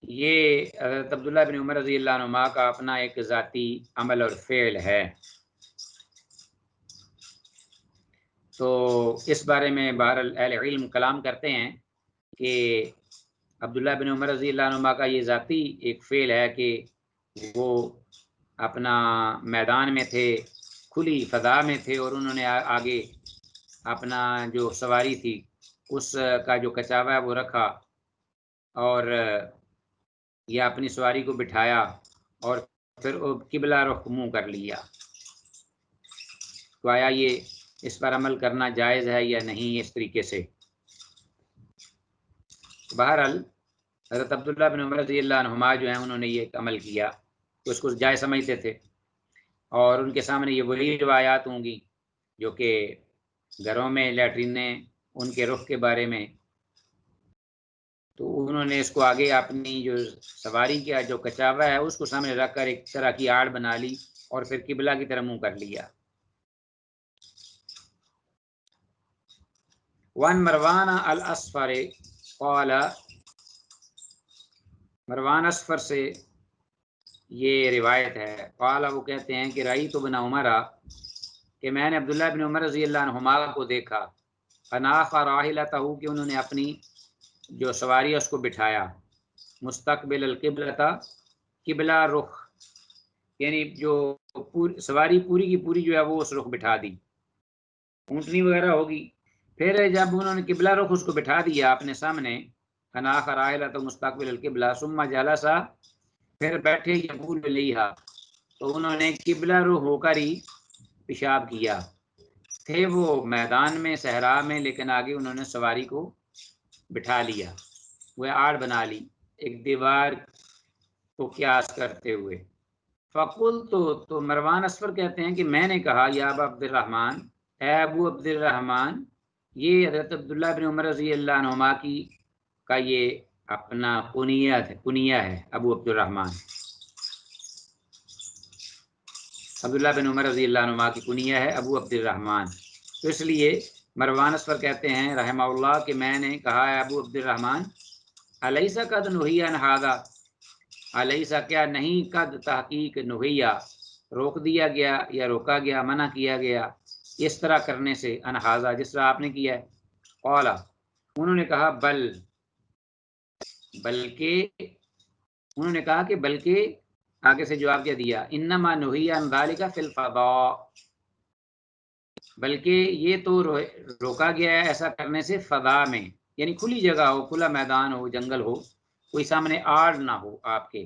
یہ حضرت عبداللہ بن عمر رضی اللہ عنہما کا اپنا ایک ذاتی عمل اور فعل ہے۔ تو اس بارے میں بہرحال اہل علم کلام کرتے ہیں کہ عبداللہ بن عمر رضی اللہ عنہما کا یہ ذاتی ایک فعل ہے کہ وہ اپنا میدان میں تھے، کھلی فضا میں تھے، اور انہوں نے آگے اپنا جو سواری تھی اس کا جو کچاوا ہے وہ رکھا اور یا اپنی سواری کو بٹھایا اور پھر قبلہ رخ منہ کر لیا۔ تو آیا یہ اس پر عمل کرنا جائز ہے یا نہیں اس طریقے سے؟ بہرحال حضرت عبداللہ بن عمر رضی اللہ عنہما جو ہیں انہوں نے یہ عمل کیا تو اس کو جائز سمجھتے تھے، اور ان کے سامنے یہ وہی روایات ہوں گی جو کہ گھروں میں لیٹرینیں ان کے رخ کے بارے میں، تو انہوں نے اس کو آگے اپنی جو سواری کا جو کچاوا ہے اس کو سامنے رکھ کر ایک طرح کی آڑ بنا لی اور پھر قبلہ کی طرف منہ کر لیا۔ وان مروان الاصفر قال، مروان اصفر سے یہ روایت ہے، قال وہ کہتے ہیں کہ رأیت ابن عمر، کہ میں نے عبداللہ بن عمر رضی اللہ عنہما کو دیکھا، اناخ راحلتہ، کہ انہوں نے اپنی جو سواری ہے اس کو بٹھایا، مستقبل القبلۃ، قبلہ رخ، یعنی جو سواری پوری کی پوری جو ہے وہ اس رخ بٹھا دی، اونٹنی وغیرہ ہوگی، پھر جب انہوں نے قبلہ رخ اس کو بٹھا دیا اپنے سامنے، اناخ راحلتہ مستقبل القبلہ ثم جلس، پھر بیٹھے یقول الیہا، تو انہوں نے قبلہ رخ ہو کر ہی پیشاب کیا، تھے وہ میدان میں صحرا میں، لیکن آگے انہوں نے سواری کو بٹھا لیا، وہ آڑ بنا لی ایک دیوار کو قیاس کرتے ہوئے۔ فقلت، تو مروان اصفر کہتے ہیں کہ میں نے کہا، یا ابا عبد الرحمن، اے ابو عبد الرحمن، یہ حضرت عبداللہ بن عمر رضی اللہ عنہما کا یہ اپنا کنیہ ہے ابو عبد الرحمن، عبداللہ بن عمر رضی اللہ عنہما کی کنیہ ہے ابو عبد الرحمن، تو اس لیے مروان اصفر کہتے ہیں رحمہ اللہ کہ میں نے کہا ہے ابو عبد الرحمن، الیس قد نہی عن ھذا، الیس کیا نہیں، قد تحقیق نہیا روک دیا گیا یا روکا گیا، منع کیا گیا اس طرح کرنے سے، عن ھذا جس طرح آپ نے کیا ہے، قال انہوں نے کہا، بلکہ انہوں نے کہا کہ بلکہ آگے سے جواب کیا دیا، انما نہی عن ذلک فی الفضاء، بلکہ یہ تو روکا گیا ہے ایسا کرنے سے فضا میں، یعنی کھلی جگہ ہو، کھلا میدان ہو، جنگل ہو، کوئی سامنے آڑ نہ ہو آپ کے،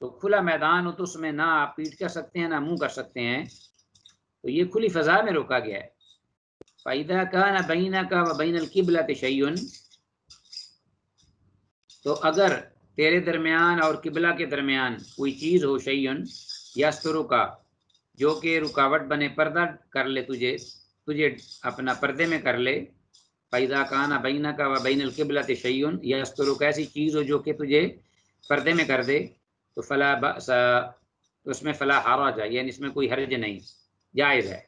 تو کھلا میدان ہو تو اس میں نہ آپ پیٹ کر سکتے ہیں نہ منہ کر سکتے ہیں، تو یہ کھلی فضا میں روکا گیا ہے۔ فَإِذَا كَانَ بَيْنَكَ وَبَيْنَ الْقِبْلَةِ شَيْءٌ، تو اگر تیرے درمیان اور قبلہ کے درمیان کوئی چیز ہو، شیئن یسترک، جو کہ رکاوٹ بنے، پردہ کر لے تجھے اپنا پردے میں کر لے، فَإِذَا كَانَ بَيْنَكَ وَبَيْنَ الْقِبْلَةِ شَيْءٌ يَسْتُرُكَ، ایسی چیز ہو جو کہ تجھے پردے میں کر دے، تو فلا بأس، اس میں فلا حرج، یعنی اس میں کوئی حرج نہیں، جائز ہے۔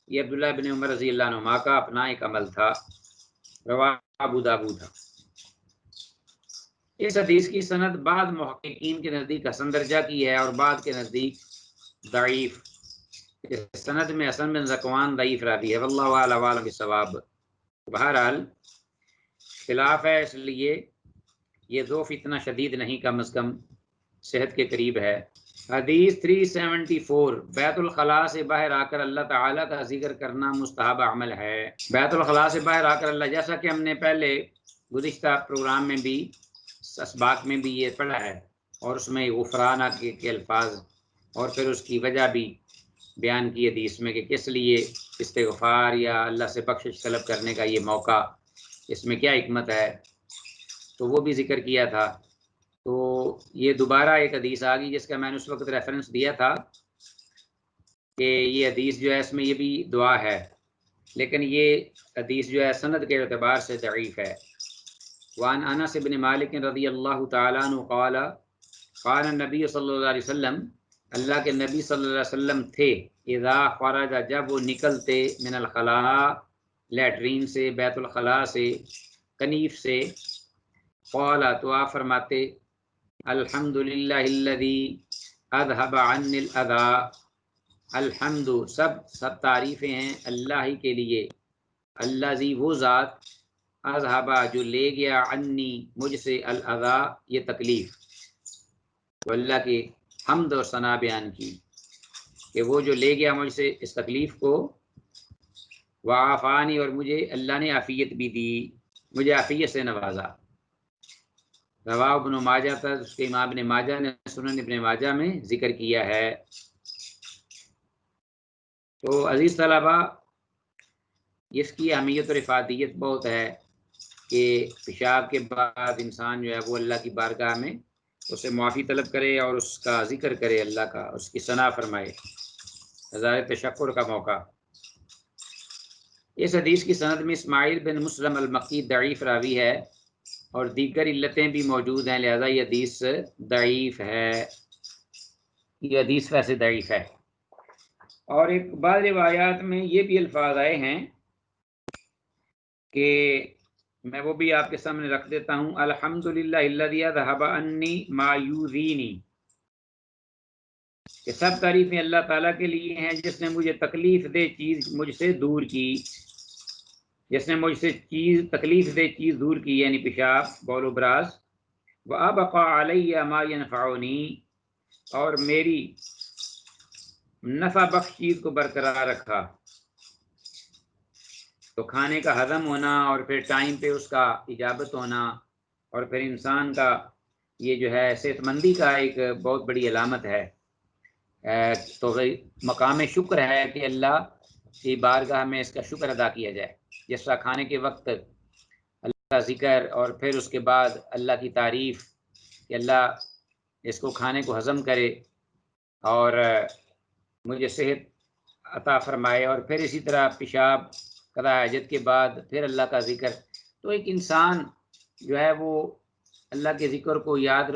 یہ عبداللہ بن عمر رضی اللہ عنہما کا اپنا ایک عمل تھا، رواہ ابو داؤد۔ اس حدیث کی سند بعض محققین کے نزدیک حسن درجہ کی ہے اور بعض کے نزدیک ضعیف۔ اس سند میں حسن بن ذکوان ضعیف راوی ہے، واللہ اعلم بالصواب۔ بہرحال خلاف ہے، اس لیے یہ ضعف اتنا شدید نہیں، کم از کم صحت کے قریب ہے۔ حدیث 374، بیت الخلاء سے باہر آ کر اللہ تعالیٰ کا ذکر کرنا مستحب عمل ہے۔ بیت الخلاء سے باہر آ کر اللہ، جیسا کہ ہم نے پہلے گزشتہ پروگرام میں بھی، اسباق میں بھی یہ پڑھا ہے، اور اس میں غفرانہ کے الفاظ اور پھر اس کی وجہ بھی بیان کی حدیث میں کہ کس لیے استغفار یا اللہ سے بخشش طلب کرنے کا یہ موقع، اس میں کیا حکمت ہے، تو وہ بھی ذکر کیا تھا۔ تو یہ دوبارہ ایک حدیث آ گئی جس کا میں نے اس وقت ریفرنس دیا تھا کہ یہ حدیث جو ہے اس میں یہ بھی دعا ہے، لیکن یہ حدیث جو ہے سند کے اعتبار سے ضعیف ہے۔ وعن انس بن مالک رضی اللہ تعالیٰ عنہ قال قال النبی صلی اللہ علیہ وسلم، اللہ کے نبی صلی اللہ علیہ وسلم تھے، اذا خرج، جب وہ نکلتے، من الخلاء، لیٹرین سے، بیت الخلاء سے، کنیف سے، قال، تو آپ فرماتے، الحمدللہ الذی اذهب عنی الاذى، الحمد، سب تعریفیں ہیں اللہ ہی کے لیے، الذی، وہ ذات، اذهب، جو لے گیا، عنی، مجھ سے، الاذى، یہ تکلیف۔ تو اللہ کی حمد اور ثنا بیان کی کہ وہ جو لے گیا مجھ سے اس تکلیف کو، وعافانی، اور مجھے اللہ نے عافیت بھی دی، مجھے عافیت سے نوازا۔ رواہ ابن ماجہ تھا، اس کے امام ابن ماجہ نے سنن ابن ماجہ میں ذکر کیا ہے۔ تو عزیز طلبہ، اس کی اہمیت اور افادیت بہت ہے کہ پیشاب کے بعد انسان جو ہے وہ اللہ کی بارگاہ میں اسے معافی طلب کرے اور اس کا ذکر کرے، اللہ کا، اس کی ثنا فرمائے، اظہار تشکر کا موقع۔ اس حدیث کی سند میں اسماعیل بن مسلم المکی ضعیف راوی ہے اور دیگر علتیں بھی موجود ہیں، لہذا یہ حدیث ضعیف ہے، یہ حدیث ویسے ضعیف ہے۔ اور ایک بعض روایات میں یہ بھی الفاظ آئے ہیں کہ میں وہ بھی آپ کے سامنے رکھ دیتا ہوں، الحمدللہ الذی اذھب عنی ما یؤذینی، کہ سب تعریفیں اللہ تعالیٰ کے لیے ہیں جس نے مجھے تکلیف دہ چیز مجھ سے دور کی، جس نے مجھ سے تکلیف دہ چیز دور کی، یعنی پیشاب، بول و براز، وَأَبْقَى عَلَيَّ مَا يَنْفَعُنِي، اور میری نفع بخش چیز کو برقرار رکھا۔ تو کھانے کا ہضم ہونا اور پھر ٹائم پہ اس کا اجابت ہونا، اور پھر انسان کا یہ جو ہے صحت مندی کا ایک بہت بڑی علامت ہے۔ تو مقام شکر ہے کہ اللہ کی بارگاہ میں اس کا شکر ادا کیا جائے، جس طرح کھانے کے وقت اللہ کا ذکر اور پھر اس کے بعد اللہ کی تعریف کہ اللہ اس کو کھانے کو ہضم کرے اور مجھے صحت عطا فرمائے، اور پھر اسی طرح پیشاب قضاء حاجت کے بعد پھر اللہ کا ذکر۔ تو ایک انسان جو ہے وہ اللہ کے ذکر کو یاد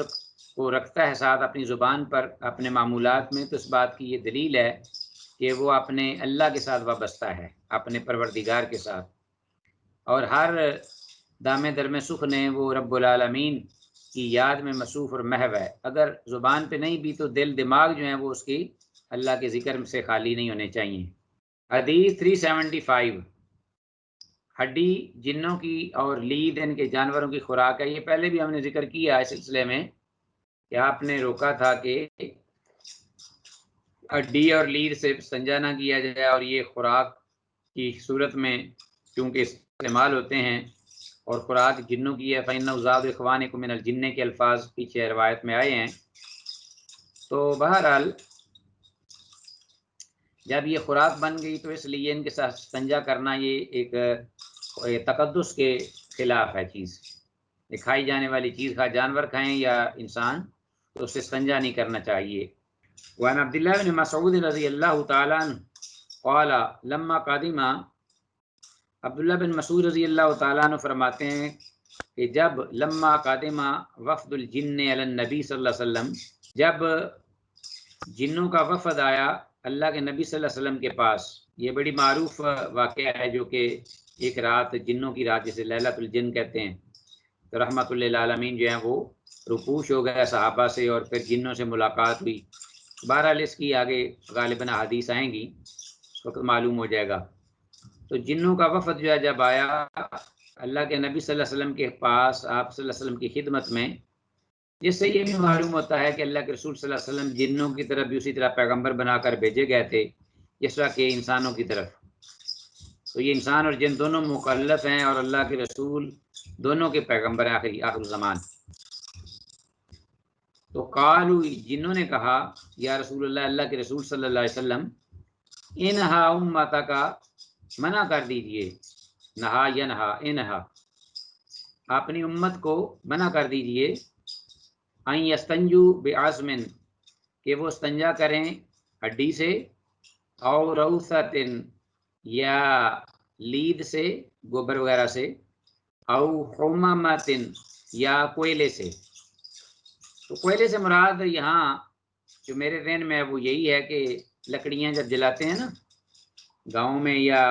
رکھتا ہے ساتھ اپنی زبان پر، اپنے معمولات میں، تو اس بات کی یہ دلیل ہے کہ وہ اپنے اللہ کے ساتھ وابستہ ہے، اپنے پروردگار کے ساتھ، اور ہر دامے درمے سخن وہ رب العالمین کی یاد میں مصروف اور محو ہے۔ اگر زبان پہ نہیں بھی تو دل دماغ جو ہیں وہ اس کی اللہ کے ذکر سے خالی نہیں ہونے چاہیے۔ حدیث 375، ہڈی جنوں کی اور لید ان کے جانوروں کی خوراک ہے۔ یہ پہلے بھی ہم نے ذکر کیا اس سلسلے میں کہ آپ نے روکا تھا کہ ہڈی اور لید سے استنجا نہ کیا جائے، اور یہ خوراک کی صورت میں چونکہ استعمال ہوتے ہیں، اور خوراک جنوں کی ہے، فَإِنَّهُ زَادُ إِخْوَانِكُم مِّنَ الْجِنِّ کے الفاظ پیچھے روایت میں آئے ہیں۔ تو بہرحال جب یہ خوراک بن گئی تو اس لیے ان کے ساتھ استنجا کرنا یہ ایک تقدس کے خلاف ہے چیز، یہ کھائی جانے والی چیز، خواہ جانور کھائیں یا انسان، تو اس سے استنجا نہیں کرنا چاہیے۔ وعن عبداللہ بن مسعود رضی اللہ تعالیٰ عنہ قال لما قادمہ، عبداللہ بن مسعود رضی اللہ تعالیٰ عنہ فرماتے ہیں کہ جب لما قادمہ وفد الجن علی النبی صلی اللہ علیہ وسلم، جب جنوں کا وفد آیا اللہ کے نبی صلی اللہ علیہ وسلم کے پاس، یہ بڑی معروف واقعہ ہے جو کہ ایک رات جنوں کی رات جسے لیلۃ الجن کہتے ہیں، تو رحمۃ للعالمین جو ہیں وہ روپوش ہو گیا صحابہ سے اور پھر جنوں سے ملاقات ہوئی۔ بہرحال اس کی آگے غالباً حدیث آئیں گی، اس وقت معلوم ہو جائے گا۔ تو جنوں کا وفد جو ہے جب آیا اللہ کے نبی صلی اللہ علیہ وسلم کے پاس، آپ صلی اللہ علیہ وسلم کی خدمت میں، جس سے یہ بھی معلوم ہوتا ہے کہ اللہ کے رسول صلی اللہ علیہ وسلم جنوں کی طرف بھی اسی طرح پیغمبر بنا کر بھیجے گئے تھے جس طرح کہ انسانوں کی طرف۔ تو یہ انسان اور جن دونوں مکلف ہیں اور اللہ کے رسول دونوں کے پیغمبر ہیں آخر زمان۔ تو قالو، جنوں نے کہا یا رسول اللہ، اللہ کے رسول صلی اللہ علیہ وسلم، انہا امتا کا، منع کر دیجئے، نہا ینہا، انہا، اپنی امت کو منع کر دیجئے، ان یستنجو بعظم، کہ وہ استنجا کریں ہڈی سے، او روثت، یا لید سے، گوبر وغیرہ سے، او حمامت، یا کوئلے سے۔ تو کوئلے سے مراد یہاں جو میرے ذہن میں ہے وہ یہی ہے کہ لکڑیاں جب جلاتے ہیں نا گاؤں میں، یا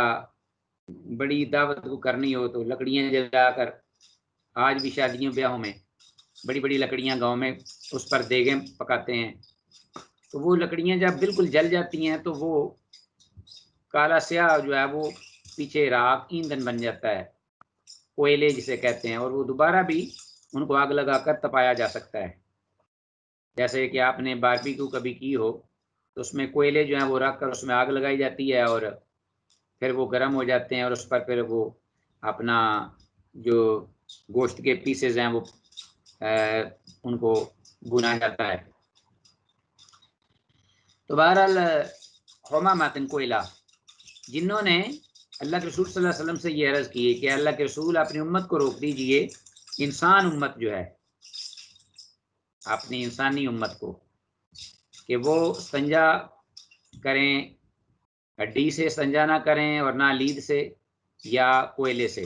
بڑی دعوت کو کرنی ہو تو لکڑیاں جلا کر، آج بھی شادیوں بیاہوں میں بڑی بڑی لکڑیاں گاؤں میں اس پر دیگیں پکاتے ہیں، تو وہ لکڑیاں جب بالکل جل جاتی ہیں تو وہ کالا سیاہ جو ہے وہ پیچھے راکھ ایندھن بن جاتا ہے، کوئلے جسے کہتے ہیں، اور وہ دوبارہ بھی ان کو آگ لگا کر تپایا جا سکتا ہے۔ جیسے کہ آپ نے باربیکیو کبھی کی ہو تو اس میں کوئلے جو ہیں وہ رکھ کر اس میں آگ لگائی جاتی ہے اور پھر وہ گرم ہو جاتے ہیں اور اس پر پھر وہ اپنا جو گوشت کے پیسز ہیں وہ ان کو بھونا جاتا ہے۔ تو بہرحال حمامۃ، کوئلہ، جنہوں نے اللہ کے رسول صلی اللہ علیہ وسلم سے یہ عرض کی کہ اللہ کے رسول اپنی امت کو روک دیجئے، انسان امت جو ہے اپنی انسانی امت کو، کہ وہ استنجا کریں ہڈی سے، استنجا نہ کریں اور نہ لید سے یا کوئلے سے۔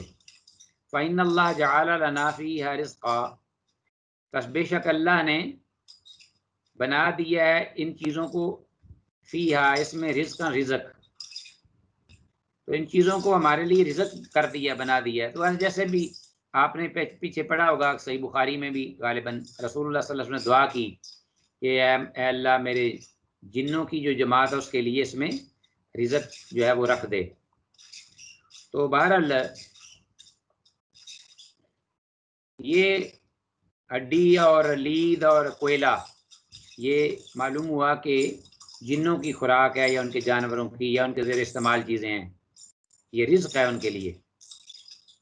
فإن اللہ جعل لنا فیہا رزقا، پس بے شک اللہ نے بنا دیا ہے ان چیزوں کو، فیہا، اس میں، رزقا، رزق، تو ان چیزوں کو ہمارے لیے رزق کر دیا، بنا دیا ہے۔ تو جیسے بھی آپ نے پیچھے پڑھا ہوگا صحیح بخاری میں بھی غالباً رسول اللہ صلی اللہ علیہ وسلم نے دعا کی کہ اے اللہ میرے جنوں کی جو جماعت ہے اس کے لیے اس میں رزق جو ہے وہ رکھ دے۔ تو بہرحال یہ ہڈی اور لید اور کوئلہ یہ معلوم ہوا کہ جنوں کی خوراک ہے یا ان کے جانوروں کی یا ان کے زیر استعمال چیزیں ہیں، یہ رزق ہے ان کے لیے۔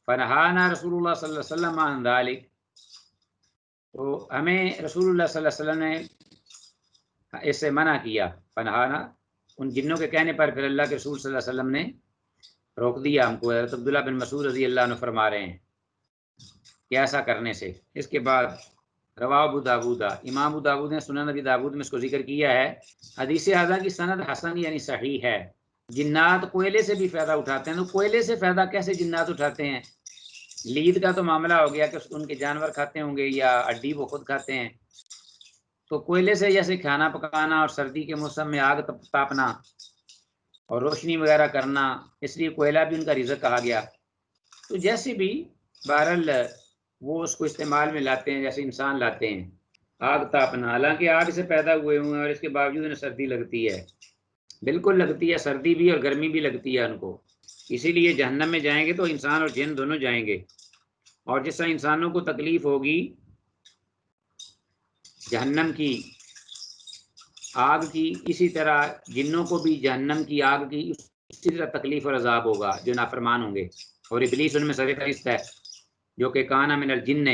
فنہانا رسول اللہ صلی اللہ علیہ وسلم عن ذلک، تو ہمیں رسول اللہ صلی اللہ علیہ وسلم نے اس سے منع کیا، فنہانا، ان جنوں کے کہنے پر پھر اللہ کے رسول صلی اللہ علیہ وسلم نے روک دیا ہم کو۔ حضرت عبداللہ بن مسعود رضی اللہ عنہ فرما رہے ہیں کہ ایسا کرنے سے۔ اس کے بعد رواہ ابو داود، امام ابو داود نے سنن ابی داود میں اس کو ذکر کیا ہے، حدیث اعلیٰ کی سند حسن یعنی صحیح ہے۔ جنات کوئلے سے بھی فائدہ اٹھاتے ہیں، تو کوئلے سے فائدہ کیسے جنات اٹھاتے ہیں؟ لید کا تو معاملہ ہو گیا کہ ان کے جانور کھاتے ہوں گے یا ہڈی وہ خود کھاتے ہیں، تو کوئلے سے جیسے کھانا پکانا اور سردی کے موسم میں آگ تاپنا اور روشنی وغیرہ کرنا، اس لیے کوئلہ بھی ان کا رزق کہا گیا۔ تو جیسے بھی بہرحال وہ اس کو استعمال میں لاتے ہیں جیسے انسان لاتے ہیں، آگ تاپنا، حالانکہ آگ سے پیدا ہوئے ہوئے ہیں اور اس کے باوجود انہیں سردی لگتی ہے، بالکل لگتی ہے، سردی بھی اور گرمی بھی لگتی ہے ان کو، اسی لیے جہنم میں جائیں گے تو انسان اور جن دونوں جائیں گے، اور جس طرح انسانوں کو تکلیف ہوگی جہنم کی آگ کی، اسی طرح جنوں کو بھی جہنم کی آگ کی اسی طرح تکلیف اور عذاب ہوگا جو نافرمان ہوں گے۔ اور ابلیس ان میں سرفہرست ہے جو کہ کانا من الجن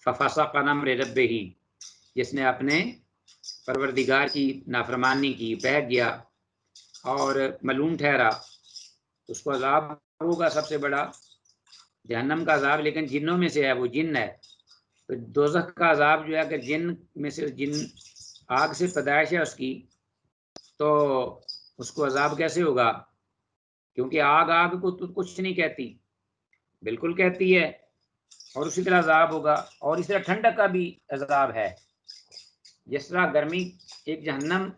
ففسق عن امر ربہ، جس نے اپنے پروردگار کی نافرمانی کی، بہک گیا اور ملعون ٹھہرا، اس کو عذاب ہوگا سب سے بڑا جہنم کا عذاب، لیکن جنوں میں سے ہے، وہ جن ہے، تو دوزخ کا عذاب جو ہے کہ جن میں سے، جن آگ سے پیدائش ہے اس کی، تو اس کو عذاب کیسے ہوگا؟ کیونکہ آگ آگ کو تو کچھ نہیں کہتی، بالکل کہتی ہے، اور اسی طرح عذاب ہوگا۔ اور اس طرح ٹھنڈک کا بھی عذاب ہے، جس طرح گرمی ایک جہنم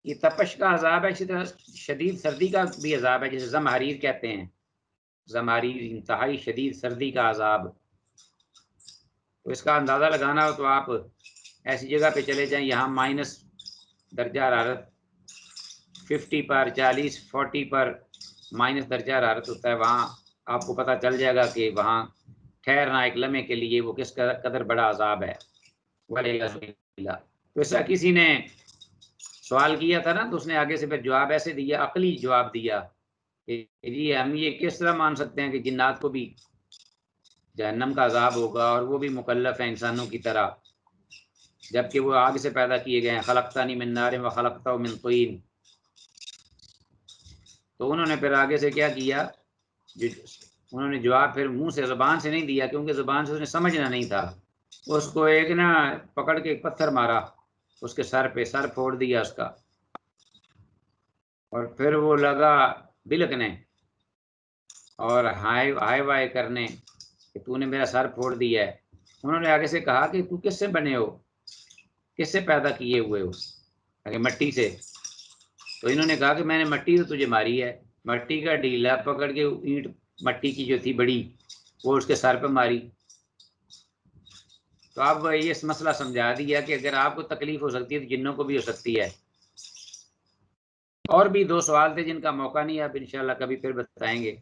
یہ تپش کا عذاب ہے، اسی طرح شدید سردی کا بھی عذاب ہے، جسے زمہریر کہتے ہیں، زمہریر انتہائی شدید سردی کا عذاب۔ تو اس کا اندازہ لگانا ہو تو آپ ایسی جگہ پہ چلے جائیں یہاں مائنس درجہ حرارت 50 پر 40 پر مائنس درجہ حرارت ہوتا ہے، وہاں آپ کو پتہ چل جائے گا کہ وہاں ٹھہرنا ایک لمحے کے لیے وہ کس قدر بڑا عذاب ہے۔ تو اس طرح کسی نے سوال کیا تھا نا، تو اس نے آگے سے پھر جواب ایسے دیا، عقلی جواب دیا کہ جی ہم یہ کس طرح مان سکتے ہیں کہ جنات کو بھی جہنم کا عذاب ہوگا اور وہ بھی مکلف ہیں انسانوں کی طرح، جبکہ وہ آگ سے پیدا کیے گئے ہیں، خلقتنی من نار و خلقتہ من طین۔ تو انہوں نے پھر آگے سے کیا کیا، انہوں نے جواب پھر منہ سے زبان سے نہیں دیا، کیونکہ زبان سے اس نے سمجھنا نہیں تھا، اس کو ایک نا پکڑ کے ایک پتھر مارا اس کے سر پہ، سر پھوڑ دیا اس کا، اور پھر وہ لگا بلکنے اور ہائے وائے کرنے کہ تو نے میرا سر پھوڑ دیا ہے۔ انہوں نے آگے سے کہا کہ تو کس سے بنے ہو، کس سے پیدا کیے ہوئے ہو، کہ مٹی سے۔ تو انہوں نے کہا کہ میں نے مٹی تو تجھے ماری ہے، مٹی کا ڈھیلا پکڑ کے اینٹ مٹی کی جو تھی بڑی وہ اس کے سر پہ ماری۔ تو اب یہ مسئلہ سمجھا دیا کہ اگر آپ کو تکلیف ہو سکتی ہے تو جنوں کو بھی ہو سکتی ہے۔ اور بھی 2 سوال تھے جن کا موقع نہیں، آپ انشاءاللہ کبھی پھر بتائیں گے،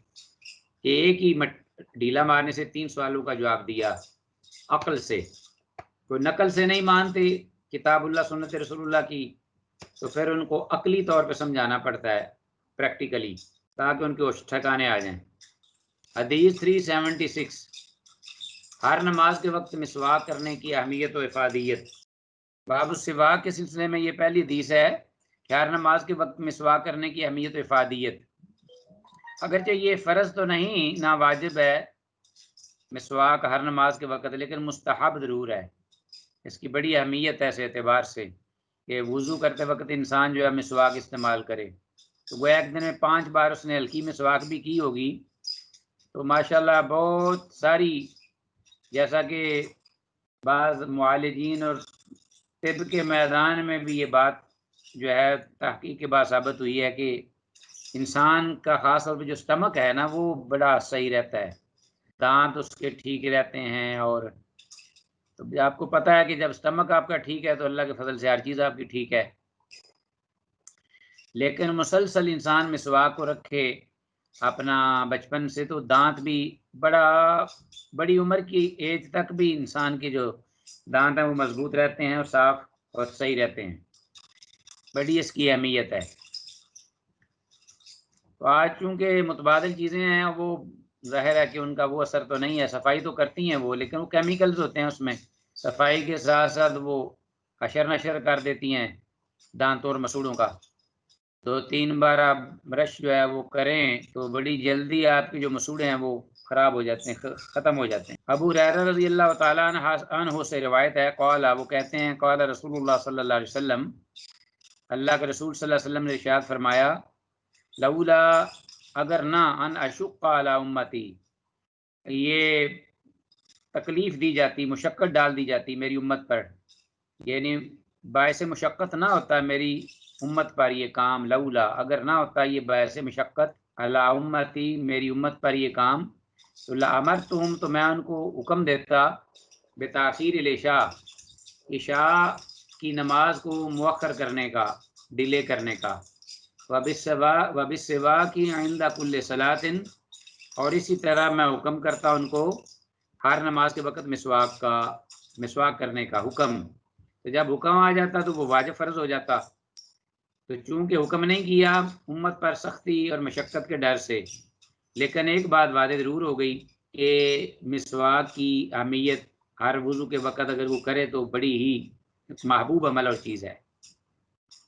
کہ ایک ہی ڈھیلا مارنے سے 3 سوالوں کا جواب دیا عقل سے، کوئی نقل سے نہیں مانتے کتاب اللہ سنت رسول اللہ کی، تو پھر ان کو عقلی طور پہ سمجھانا پڑتا ہے پریکٹیکلی، تاکہ ان کے ہوش ٹھکانے آ جائیں۔ حدیث 376، ہر نماز کے وقت مسواک کرنے کی اہمیت و افادیت۔ باب السواک کے سلسلے میں یہ پہلی حدیث ہے کہ ہر نماز کے وقت مسواک کرنے کی اہمیت و افادیت۔ اگرچہ یہ فرض تو نہیں، نہ واجب ہے مسواک ہر نماز کے وقت، لیکن مستحب ضرور ہے۔ اس کی بڑی اہمیت ہے اس اعتبار سے کہ وضو کرتے وقت انسان جو ہے مسواک استعمال کرے، تو وہ ایک دن میں 5 بار اس نے ہلکی مسواک بھی کی ہوگی، تو ماشاءاللہ بہت ساری، جیسا کہ بعض معالجین اور طب کے میدان میں بھی یہ بات جو ہے تحقیق کے بعد ثابت ہوئی ہے کہ انسان کا خاص طور پہ جو سٹمک ہے نا وہ بڑا صحیح رہتا ہے، دانت اس کے ٹھیک رہتے ہیں، اور تو آپ کو پتہ ہے کہ جب سٹمک آپ کا ٹھیک ہے تو اللہ کے فضل سے ہر چیز آپ کی ٹھیک ہے۔ لیکن مسلسل انسان مسواک کو رکھے اپنا بچپن سے، تو دانت بھی بڑی عمر کی ایج تک بھی انسان کے جو دانت ہیں وہ مضبوط رہتے ہیں اور صاف اور صحیح رہتے ہیں، بڑی اس کی اہمیت ہے۔ تو آج چونکہ متبادل چیزیں ہیں، وہ ظاہر ہے کہ ان کا وہ اثر تو نہیں ہے، صفائی تو کرتی ہیں وہ، لیکن وہ کیمیکلز ہوتے ہیں اس میں، صفائی کے ساتھ ساتھ وہ حشر نشر کر دیتی ہیں دانتوں اور مسوڑوں کا۔ 2-3 بار آپ برش جو ہے وہ کریں تو بڑی جلدی آپ کے جو مسوڑے ہیں وہ خراب ہو جاتے ہیں، ختم ہو جاتے ہیں۔ ابو ہریرہ رضی اللہ تعالیٰ عنہ سے روایت ہے، قال، وہ کہتے ہیں، قال رسول اللہ صلی اللہ علیہ وسلم، اللہ کے رسول صلی اللہ علیہ وسلم نے ارشاد فرمایا، لولا، اگر نہ، ان اشق علی امتی، یہ تکلیف دی جاتی، مشقت ڈال دی جاتی میری امت پر، یعنی باعث مشقت نہ ہوتا میری امت پر یہ کام، لولا، اگر نہ ہوتا یہ باعث مشقت، علی امتی، میری امت پر یہ کام، تو لامرتہم، تو میں ان کو حکم دیتا، بتاخیر العشاء، عشاء کی نماز کو مؤخر کرنے کا، ڈیلے کرنے کا، وبالسواک عند کل صلاۃ، اور اسی طرح میں حکم کرتا ان کو ہر نماز کے وقت مسواک کرنے کا حکم۔ تو جب حکم آ جاتا تو وہ واجب فرض ہو جاتا، تو چونکہ حکم نہیں کیا امت پر سختی اور مشقت کے ڈر سے، لیکن ایک بات واضح ضرور ہو گئی کہ مسواک کی اہمیت ہر وضو کے وقت اگر وہ کرے تو بڑی ہی محبوب عمل اور چیز ہے،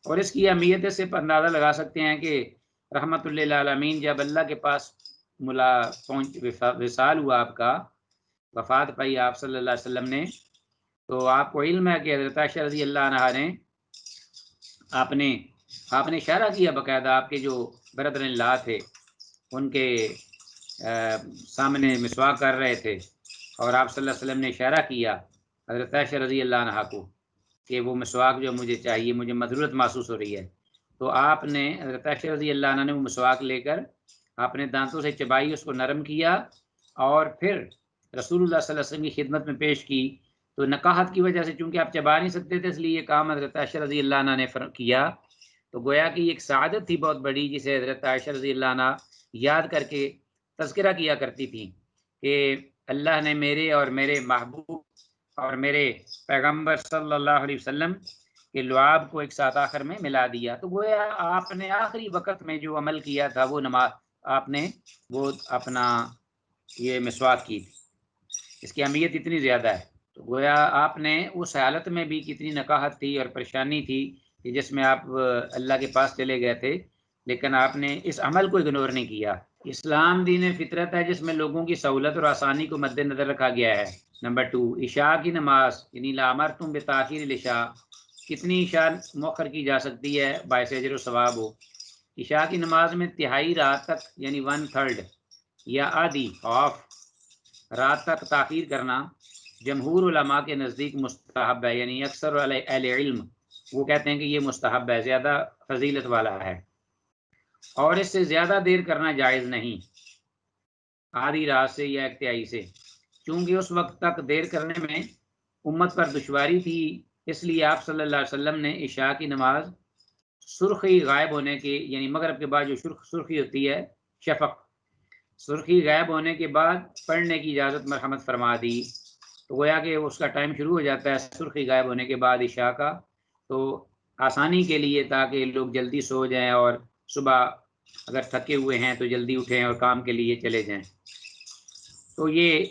اور اس کی اہمیت سے اندازہ لگا سکتے ہیں کہ رحمت للعالمین جب اللہ کے پاس وصال ہوا، آپ کا وفات پائی آپ صلی اللہ علیہ وسلم نے، تو آپ کو علم ہے کہ حضرت عائشہ رضی اللہ عنہا نے آپ نے اشارہ کیا باقاعدہ، آپ کے جو بردر اللہ تھے ان کے سامنے مسواک کر رہے تھے اور آپ صلی اللہ علیہ وسلم نے اشارہ کیا حضرت عائشہ رضی اللہ عنہا کو کہ وہ مسواک جو مجھے چاہیے، مجھے مضرورت محسوس ہو رہی ہے، تو آپ نے حضرت عائشہ رضی اللہ عنہ نے وہ مسواک لے کر اپنے دانتوں سے چبائی، اس کو نرم کیا اور پھر رسول اللہ صلی اللہ علیہ وسلم کی خدمت میں پیش کی۔ تو نقاہت کی وجہ سے چونکہ آپ چبا نہیں سکتے تھے، اس لیے یہ کام حضرت عائشہ رضی اللہ عنہ نے کیا۔ تو گویا کہ یہ ایک سعادت تھی بہت بڑی، جسے حضرت عائشہ رضی اللہ عنہ یاد کر کے تذکرہ کیا کرتی تھیں کہ اللہ نے میرے اور میرے محبوب اور میرے پیغمبر صلی اللہ علیہ وسلم کے لعاب کو ایک ساتھ آخر میں ملا دیا۔ تو گویا آپ نے آخری وقت میں جو عمل کیا تھا وہ نماز، آپ نے وہ اپنا یہ مسواک کی تھی، اس کی اہمیت اتنی زیادہ ہے۔ تو گویا آپ نے اس حالت میں بھی کتنی نقاہت تھی اور پریشانی تھی کہ جس میں آپ اللہ کے پاس چلے گئے تھے، لیکن آپ نے اس عمل کو اگنور نہیں کیا۔ اسلام دین فطرت ہے جس میں لوگوں کی سہولت اور آسانی کو مد نظر رکھا گیا ہے۔ نمبر 2، عشاء کی نماز، یعنی لامرتم بتاخیر العشاء، کتنی عشاء مؤخر کی جا سکتی ہے باعث اجر و ثواب ہو۔ عشاء کی نماز میں تہائی رات تک، یعنی 1/3 یا آدھی ہاف رات تک تاخیر کرنا جمہور علماء کے نزدیک مستحب ہے، یعنی اکثر اہل علم وہ کہتے ہیں کہ یہ مستحب ہے، زیادہ فضیلت والا ہے، اور اس سے زیادہ دیر کرنا جائز نہیں، آدھی رات سے یا 1/3 سے، چونکہ اس وقت تک دیر کرنے میں امت پر دشواری تھی۔ اس لیے آپ صلی اللہ علیہ وسلم نے عشاء کی نماز سرخی غائب ہونے کے، یعنی مغرب کے بعد جو سرخی ہوتی ہے، شفق، سرخی غائب ہونے کے بعد پڑھنے کی اجازت مرحمت فرما دی۔ تو گویا کہ اس کا ٹائم شروع ہو جاتا ہے سرخی غائب ہونے کے بعد عشاء کا، تو آسانی کے لیے تاکہ لوگ جلدی سو جائیں اور صبح اگر تھکے ہوئے ہیں تو جلدی اٹھیں اور کام کے لیے چلے جائیں۔ تو یہ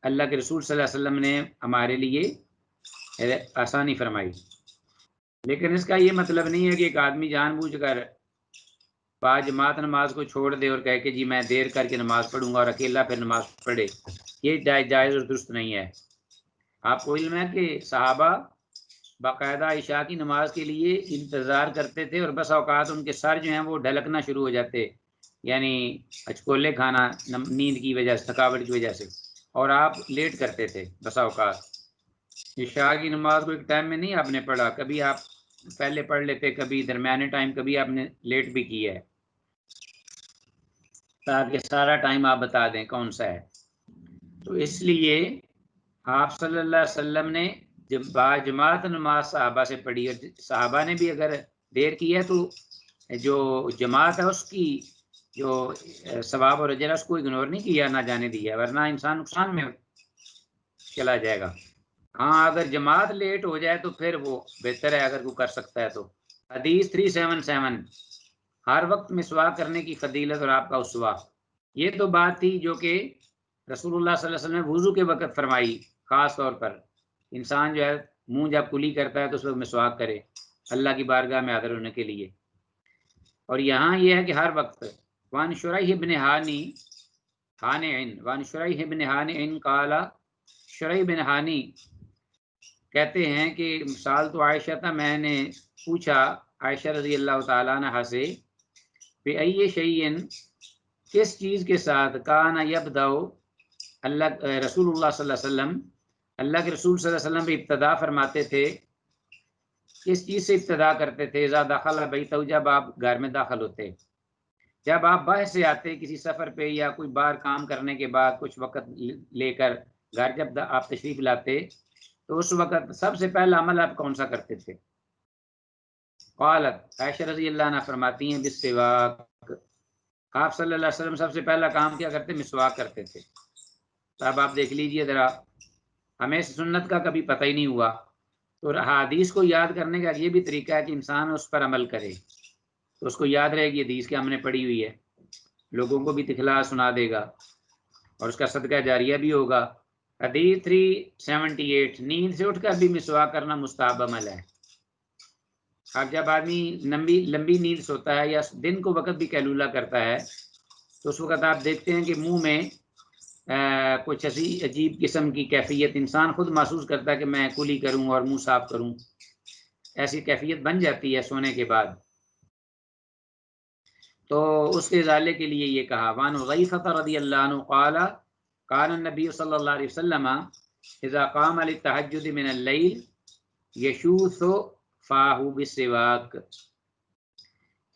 اللہ کے رسول صلی اللہ علیہ وسلم نے ہمارے لیے آسانی فرمائی، لیکن اس کا یہ مطلب نہیں ہے کہ ایک آدمی جان بوجھ کر باجماعت نماز کو چھوڑ دے اور کہے کہ جی میں دیر کر کے نماز پڑھوں گا اور اکیلا پھر نماز پڑھے، یہ جائز اور درست نہیں ہے۔ آپ کو علم ہے کہ صحابہ باقاعدہ عشاء کی نماز کے لیے انتظار کرتے تھے، اور بس اوقات ان کے سر جو ہیں وہ ڈھلکنا شروع ہو جاتے، یعنی اچکولے کھانا نیند کی وجہ سے، تھکاوٹ کی وجہ سے، اور آپ لیٹ کرتے تھے بس اوقات۔ عشاء کی نماز کو ایک ٹائم میں نہیں آپ نے پڑھا، کبھی آپ پہلے پڑھ لیتے، کبھی درمیانے ٹائم، کبھی آپ نے لیٹ بھی کیا ہے، تاکہ سارا ٹائم آپ بتا دیں کون سا ہے۔ تو اس لیے آپ صلی اللہ علیہ وسلم نے جب باجماعت نماز صحابہ سے پڑھی، اور صحابہ نے بھی اگر دیر کی ہے تو جو جماعت ہے اس کی جو ثواب اور اجر ہے اس کو اگنور نہیں کیا، نہ جانے دیا، ورنہ انسان نقصان میں چلا جائے گا۔ ہاں اگر جماعت لیٹ ہو جائے تو پھر وہ بہتر ہے اگر وہ کر سکتا ہے تو۔ حدیث 377، ہر وقت مسواک کرنے کی فضیلت اور آپ کا اسوہ۔ یہ تو بات تھی جو کہ رسول اللہ صلی اللہ علیہ وسلم نے وضو کے وقت فرمائی، خاص طور پر انسان جو ہے منہ جب کلی کرتا ہے تو اس وقت مسواک کرے اللہ کی بارگاہ میں حاضر ہونے کے لیے۔ اور یہاں یہ ہے کہ ہر وقت۔ وان شریح بن ہانی وان شریح بن ہانی قال، شریح بن ہانی کہتے ہیں کہ مثال تو عائشہ تھا، میں نے پوچھا عائشہ رضی اللہ تعالیٰ عنہا سے، بِأَيِّ شَيْءٍ، کس چیز کے ساتھ، کانا یبدأ، اللہ رسول اللہ صلی اللہ علیہ وسلم، اللہ کے رسول صلی اللہ علیہ وسلم بھی ابتدا فرماتے تھے، کس چیز سے ابتدا کرتے تھے، اذا دخل بیتہ، جب آپ گھر میں داخل ہوتے، جب آپ باہر سے آتے کسی سفر پہ یا کوئی باہر کام کرنے کے بعد کچھ وقت لے کر گھر جب آپ تشریف لاتے تو اس وقت سب سے پہلا عمل آپ کون سا کرتے تھے؟ قالت، عائشہ رضی اللہ عنہ فرماتی ہیں، بالسواک، آپ صلی اللہ علیہ وسلم سب سے پہلا کام کیا کرتے؟ مسواک کرتے تھے۔ اب آپ دیکھ لیجئے ذرا، ہمیں سنت کا کبھی پتہ ہی نہیں ہوا، تو حدیث کو یاد کرنے کا یہ بھی طریقہ ہے کہ انسان اس پر عمل کرے، تو اس کو یاد رہے گی حدیث کہ ہم نے پڑھی ہوئی ہے، لوگوں کو بھی دکھلا سنا دے گا، اور اس کا صدقہ جاریہ بھی ہوگا۔ حدیث 378، نیند سے اٹھ کر بھی مسواک کرنا مستحب عمل ہے۔ اب جب آدمی لمبی نیند سوتا ہے یا دن کو وقت بھی قیلولہ کرتا ہے تو اس وقت آپ دیکھتے ہیں کہ منہ میں کچھ عجیب قسم کی کیفیت، انسان خود محسوس کرتا ہے کہ میں کلی کروں اور منہ صاف کروں، ایسی کیفیت بن جاتی ہے سونے کے بعد۔ تو اس کے ازالے کے لیے یہ کہا وان حذیفہ رضی اللہ عنہ قال کان النبی صلی اللہ علیہ وسلم اذا قام للتہجد من اللیل یشوث فاہ بالسواک،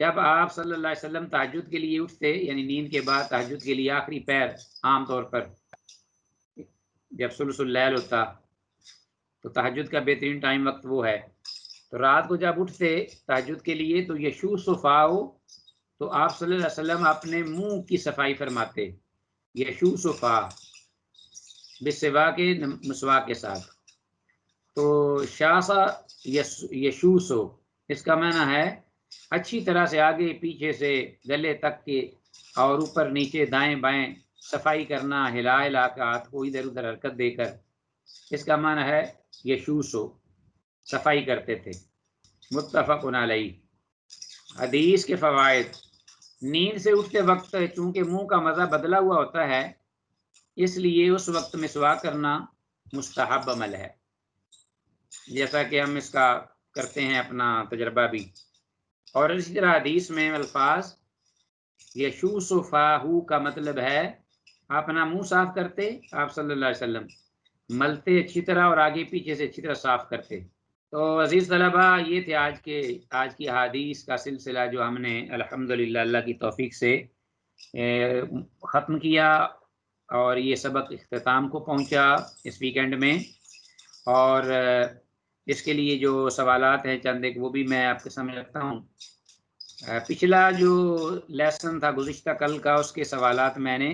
جب آپ صلی اللہ علیہ وسلم تہجد کے لیے اٹھتے، یعنی نیند کے بعد تہجد کے لیے آخری پیر، عام طور پر جب ثلث اللیل ہوتا تو تہجد کا بہترین ٹائم وقت وہ ہے، تو رات کو جب اٹھتے تہجد کے لیے تو یشوث فاہ، تو آپ صلی اللہ علیہ وسلم اپنے منہ کی صفائی فرماتے، یشوث فاہ بالسواک کے مسواک کے ساتھ۔ تو شاسا یشوسو اس کا معنی ہے اچھی طرح سے آگے پیچھے سے گلے تک کے اور اوپر نیچے دائیں بائیں صفائی کرنا، ہلا ہلا کے ہاتھ کو ادھر ادھر حرکت دے کر، اس کا معنی ہے یشوسو، صفائی کرتے تھے۔ متفق علیہ۔ حدیث کے فوائد، نیند سے اٹھتے وقت چونکہ منہ کا مزہ بدلا ہوا ہوتا ہے، اس لیے اس وقت مسواک کرنا مستحب عمل ہے، جیسا کہ ہم اس کا کرتے ہیں اپنا تجربہ بھی۔ اور اسی طرح حدیث میں الفاظ یشوث فاہو کا مطلب ہے اپنا منہ صاف کرتے آپ صلی اللہ علیہ وسلم، ملتے اچھی طرح اور آگے پیچھے سے اچھی طرح صاف کرتے۔ تو عزیز طلبہ، یہ تھے آج کی حدیث کا سلسلہ جو ہم نے الحمدللہ اللہ کی توفیق سے ختم کیا، اور یہ سبق اختتام کو پہنچا اس ویکینڈ میں۔ اور اس کے لیے جو سوالات ہیں چند ایک وہ بھی میں آپ کے سامنے رکھتا ہوں۔ پچھلا جو لیسن تھا گزشتہ کل کا، اس کے سوالات میں نے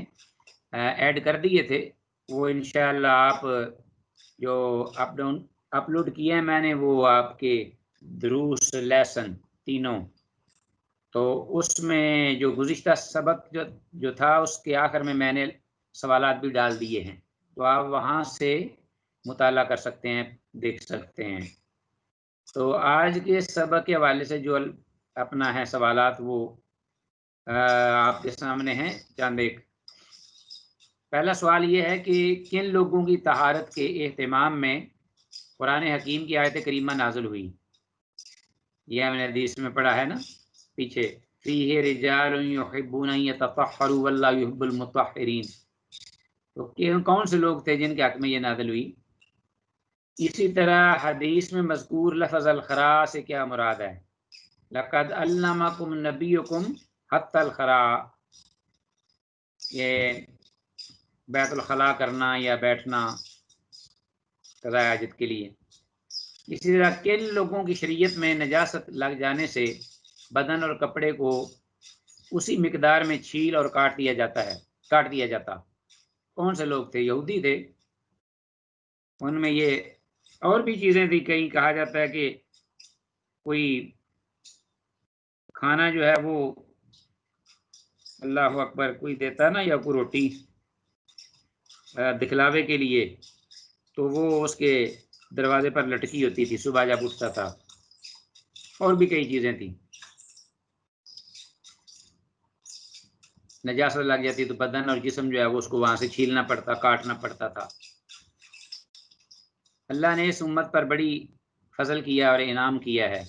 ایڈ کر دیے تھے، وہ انشاءاللہ آپ جو اپلوڈ کیے ہیں میں نے، وہ آپ کے دروس لیسن تینوں، تو اس میں جو گزشتہ سبق جو تھا اس کے آخر میں نے سوالات بھی ڈال دیے ہیں، تو آپ وہاں سے مطالعہ کر سکتے ہیں، دیکھ سکتے ہیں۔ تو آج کے سبق کے حوالے سے جو اپنا ہے سوالات وہ آپ کے سامنے ہیں چند ایک۔ پہلا سوال یہ ہے کہ کن لوگوں کی طہارت کے اہتمام میں قرآن حکیم کی آیت کریمہ نازل ہوئی؟ یہ ہم نے حدیث میں پڑھا ہے نا پیچھے، فیہ رجال یحبون ان یتطہروا واللہ یحب المطہرین، تو کون سے لوگ تھے جن کے حق میں یہ نازل ہوئی؟ اسی طرح حدیث میں مذکور لفظ الخراء سے کیا مراد ہے؟ لقد علمکم نبیکم حتی الخراء، یہ بیت الخلاء کرنا یا بیٹھنا قضاء حاجت کے لیے۔ اسی طرح کن لوگوں کی شریعت میں نجاست لگ جانے سے بدن اور کپڑے کو اسی مقدار میں چھیل اور کاٹ دیا جاتا؟ کون سے لوگ تھے؟ یہودی تھے، ان میں یہ اور بھی چیزیں تھی، کہیں کہا جاتا ہے کہ کوئی کھانا جو ہے وہ اللہ اکبر کوئی دیتا نا، یا کوئی روٹی دکھلاوے کے لیے، تو وہ اس کے دروازے پر لٹکی ہوتی تھی صبح جب اٹھتا تھا، اور بھی کئی چیزیں تھیں۔ نجاست لگ جاتی تو بدن اور جسم جو ہے وہ اس کو وہاں سے چھیلنا پڑتا، کاٹنا پڑتا تھا۔ اللہ نے اس امت پر بڑی فضل کیا اور انعام کیا ہے۔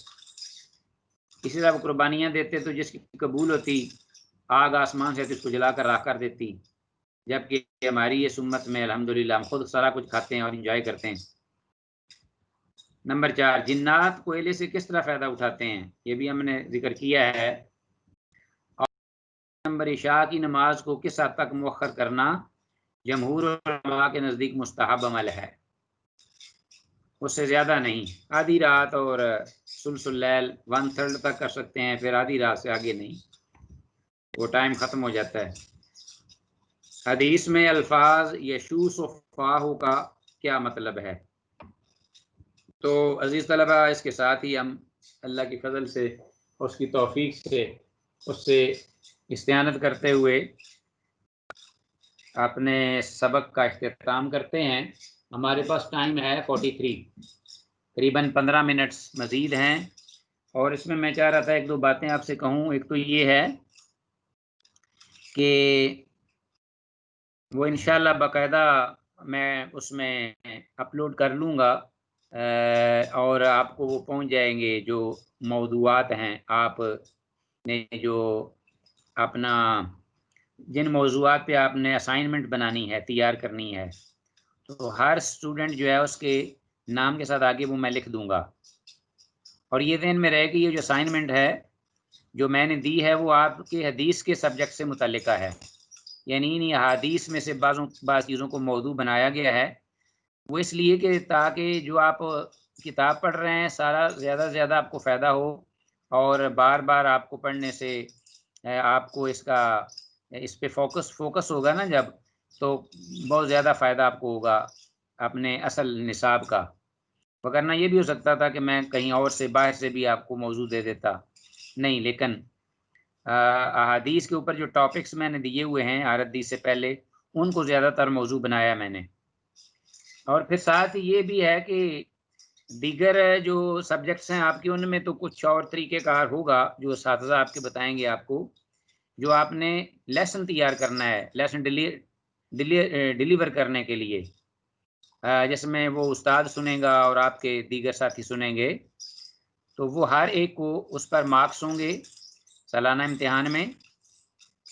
اسی طرح وہ قربانیاں دیتے تو جس کی قبول ہوتی، آگ آسمان سے اس کو جلا کر راکھ کر دیتی، جبکہ ہماری اس امت میں الحمدللہ ہم خود سارا کچھ کھاتے ہیں اور انجوائے کرتے ہیں۔ نمبر 4، جنات کوئلے سے کس طرح فائدہ اٹھاتے ہیں؟ یہ بھی ہم نے ذکر کیا ہے۔ اور نمبر، عشاء کی نماز کو کس حد تک مؤخر کرنا جمہور علماء کے نزدیک مستحب عمل ہے، اس سے زیادہ نہیں۔ آدھی رات اور ثلث اللیل 1/3 تک کر سکتے ہیں، پھر آدھی رات سے آگے نہیں، وہ ٹائم ختم ہو جاتا ہے۔ حدیث میں الفاظ یشوث فاہ کا کیا مطلب ہے؟ تو عزیز طلبہ، اس کے ساتھ ہی ہم اللہ کی فضل سے، اس کی توفیق سے، اس سے استعانت کرتے ہوئے اپنے سبق کا اختتام کرتے ہیں۔ ہمارے پاس ٹائم ہے 43، قریباً 15 منٹس مزید ہیں، اور اس میں چاہ رہا تھا ایک دو باتیں آپ سے کہوں۔ ایک تو یہ ہے کہ وہ انشاءاللہ باقاعدہ میں اس میں اپلوڈ کر لوں گا، اور آپ کو وہ پہنچ جائیں گے جو موضوعات ہیں آپ نے جو اپنا جن موضوعات پہ آپ نے اسائنمنٹ بنانی ہے، تیار کرنی ہے، تو ہر اسٹوڈنٹ جو ہے اس کے نام کے ساتھ آگے وہ میں لکھ دوں گا، اور یہ ذہن میں رہے کہ یہ جو اسائنمنٹ ہے جو میں نے دی ہے وہ آپ کے حدیث کے سبجیکٹ سے متعلقہ ہے، یعنی ان حدیث میں سے بعض چیزوں کو موضوع بنایا گیا ہے، وہ اس لیے کہ تاکہ جو آپ کتاب پڑھ رہے ہیں سارا زیادہ سے زیادہ آپ کو فائدہ ہو، اور بار بار آپ کو پڑھنے سے آپ کو اس پہ فوکس ہوگا نا جب، تو بہت زیادہ فائدہ آپ کو ہوگا اپنے اصل نصاب کا، وگرنہ یہ بھی ہو سکتا تھا کہ میں کہیں اور سے باہر سے بھی آپ کو موضوع دے دیتا، نہیں، لیکن احادیث کے اوپر جو ٹاپکس میں نے دیے ہوئے ہیں ہر حدیث سے پہلے ان کو زیادہ تر موضوع بنایا میں نے، اور پھر ساتھ یہ بھی ہے کہ دیگر جو سبجیکٹس ہیں آپ کے ان میں تو کچھ اور طریقہ کار ہوگا جو اساتذہ آپ کے بتائیں گے آپ کو، جو آپ نے لیسن تیار کرنا ہے، لیسن ڈیلیور کرنے کے لیے، جس میں وہ استاد سنیں گا اور آپ کے دیگر ساتھی سنیں گے، تو وہ ہر ایک کو اس پر مارکس ہوں گے سالانہ امتحان میں،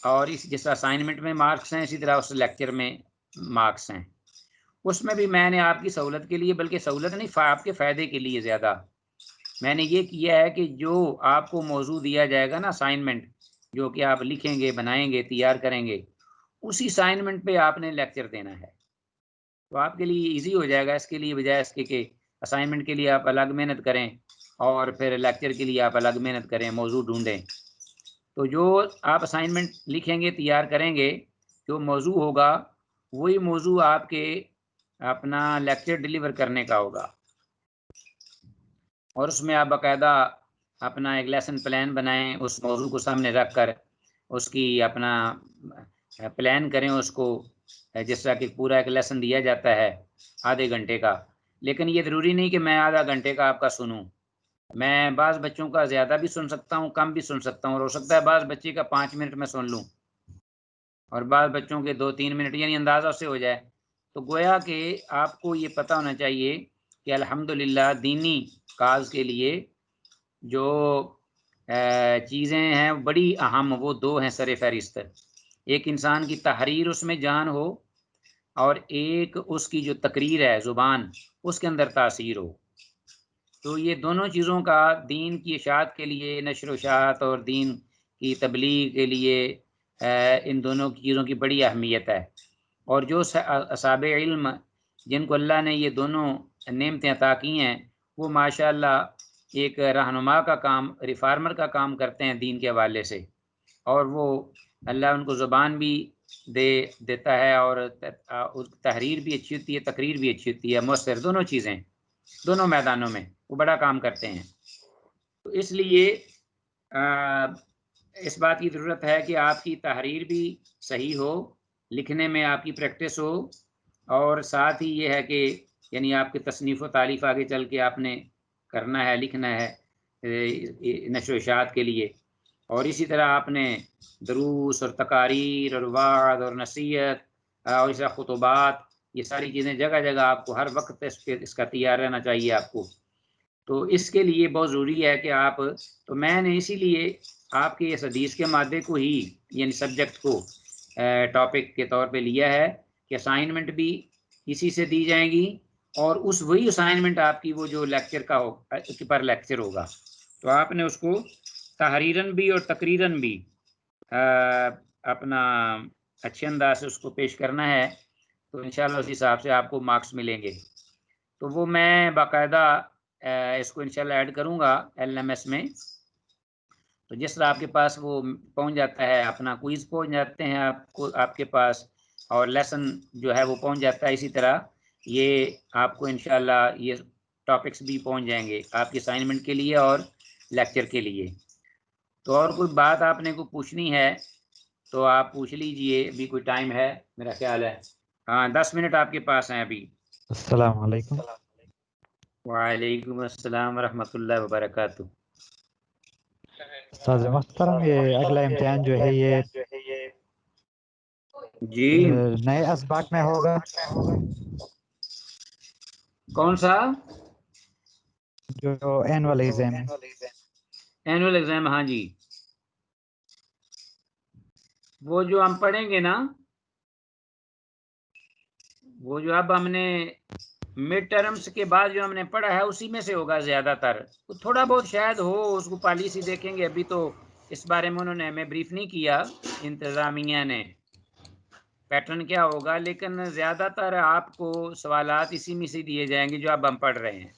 اور جس اسائنمنٹ میں مارکس ہیں اسی طرح اس لیکچر میں مارکس ہیں، اس میں بھی میں نے آپ کی سہولت کے لیے، بلکہ سہولت نہیں، آپ کے فائدے کے لیے زیادہ میں نے یہ کیا ہے کہ جو آپ کو موضوع دیا جائے گا نا اسائنمنٹ، جو کہ آپ لکھیں گے، بنائیں گے، تیار کریں گے، اسی اسائنمنٹ پہ آپ نے لیکچر دینا ہے، تو آپ کے لیے ایزی ہو جائے گا، اس کے لیے بجائے اس کے کہ اسائنمنٹ کے لیے آپ الگ محنت کریں اور پھر لیکچر کے لیے آپ الگ محنت کریں، موضوع ڈھونڈیں، تو جو آپ اسائنمنٹ لکھیں گے، تیار کریں گے، جو موضوع ہوگا وہی موضوع آپ کے اپنا لیکچر ڈیلیور کرنے کا ہوگا، اور اس میں آپ باقاعدہ اپنا ایک لیسن پلان بنائیں، اس موضوع کو سامنے رکھ کر اس کی اپنا پلان کریں اس کو، جس طرح کہ پورا ایک لیسن دیا جاتا ہے آدھے گھنٹے کا، لیکن یہ ضروری نہیں کہ میں آدھا گھنٹے کا آپ کا سنوں، میں بعض بچوں کا زیادہ بھی سن سکتا ہوں، کم بھی سن سکتا ہوں، اور ہو سکتا ہے بعض بچے کا 5 منٹ میں سن لوں اور بعض بچوں کے 2-3 منٹ، یعنی اندازہ سے ہو جائے، تو گویا کہ آپ کو یہ پتہ ہونا چاہیے کہ الحمدللہ دینی کاز کے لیے جو چیزیں ہیں بڑی اہم، وہ 2 ہیں سر فہرست، ایک انسان کی تحریر اس میں جان ہو، اور ایک اس کی جو تقریر ہے زبان اس کے اندر تاثیر ہو، تو یہ دونوں چیزوں کا دین کی اشاعت کے لیے، نشر و اشاعت اور دین کی تبلیغ کے لیے ان دونوں چیزوں کی بڑی اہمیت ہے، اور جو اصحاب علم جن کو اللہ نے یہ دونوں نعمتیں عطا کی ہیں، وہ ماشاءاللہ ایک رہنما کا کام، ریفارمر کا کام کرتے ہیں دین کے حوالے سے، اور وہ اللہ ان کو زبان بھی دیتا ہے، اور تحریر بھی اچھی ہوتی ہے، تقریر بھی اچھی ہوتی ہے، مؤثر، دونوں چیزیں دونوں میدانوں میں وہ بڑا کام کرتے ہیں، تو اس لیے اس بات کی ضرورت ہے کہ آپ کی تحریر بھی صحیح ہو، لکھنے میں آپ کی پریکٹس ہو، اور ساتھ ہی یہ ہے کہ یعنی آپ کی تصنیف و تالیف آگے چل کے آپ نے کرنا ہے، لکھنا ہے نشر و اشاعت کے لیے، اور اسی طرح آپ نے دروس اور تقاریر اور وعظ اور نصیحت اور اس طرح خطبات، یہ ساری چیزیں جگہ جگہ آپ کو ہر وقت اس کا تیار رہنا چاہیے آپ کو، تو اس کے لیے بہت ضروری ہے کہ آپ، تو میں نے اسی لیے آپ کے اس حدیث کے مادے کو ہی، یعنی سبجیکٹ کو ٹاپک کے طور پہ لیا ہے کہ اسائنمنٹ بھی اسی سے دی جائیں گی، اور وہی اسائنمنٹ آپ کی وہ جو لیکچر کا پر لیکچر ہوگا، تو آپ نے اس کو تحریراً بھی اور تقریراً بھی اپنا اچھے انداز سے اس کو پیش کرنا ہے، تو انشاءاللہ اس حساب سے آپ کو مارکس ملیں گے، تو وہ میں باقاعدہ اس کو انشاءاللہ ایڈ کروں گا LMS میں، تو جس طرح آپ کے پاس وہ پہنچ جاتا ہے، اپنا کوئز پہنچ جاتے ہیں آپ کے پاس، اور لیسن جو ہے وہ پہنچ جاتا ہے، اسی طرح یہ آپ کو انشاءاللہ یہ ٹاپکس بھی پہنچ جائیں گے آپ کی اسائنمنٹ کے لیے اور لیکچر کے لیے، تو اور کوئی بات آپ نے کو پوچھنی ہے تو آپ پوچھ لیجئے، ابھی کوئی ٹائم ہے میرا خیال ہے، ہاں 10 منٹ آپ کے پاس ہیں ابھی۔ السلام علیکم۔ وعلیکم السلام ورحمۃ اللہ وبرکاتہ۔ استاذ محترم، یہ اگلا امتحان جو ہے یہ جی نئے اسباق میں ہوگا؟ کون سا؟ جو اینول ایگزام ہے۔ اینول ایگزام، ہاں جی، وہ جو ہم پڑھیں گے نا، وہ جو اب ہم نے مڈ ٹرمز کے بعد جو ہم نے پڑھا ہے اسی میں سے ہوگا زیادہ تر، تھوڑا بہت شاید ہو اس کو پالیسی دیکھیں گے، ابھی تو اس بارے میں انہوں نے ہمیں بریف نہیں کیا انتظامیہ نے پیٹرن کیا ہوگا، لیکن زیادہ تر آپ کو سوالات اسی میں سے دیے جائیں گے جو اب ہم پڑھ رہے ہیں،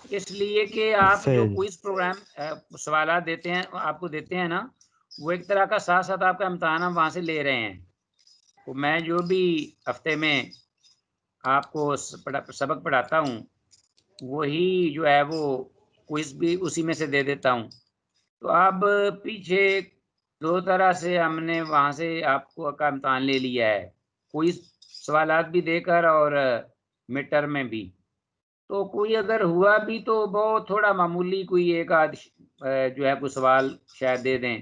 اس لیے کہ آپ جو صحیح کوئز پروگرام سوالات دیتے ہیں آپ کو دیتے ہیں نا، وہ ایک طرح کا ساتھ ساتھ آپ کا امتحان ہم وہاں سے لے رہے ہیں، تو میں جو بھی ہفتے میں آپ کو سبق پڑھاتا ہوں وہی جو ہے وہ کوئز بھی اسی میں سے دے دیتا ہوں، تو اب پیچھے دو طرح سے ہم نے وہاں سے آپ کو کا امتحان لے لیا ہے، کوئز سوالات بھی دے کر اور مڈ ٹرم میں بھی، تو کوئی اگر ہوا بھی تو بہت تھوڑا معمولی کوئی ایک آدھ جو ہے کوئی سوال شاید دے دیں،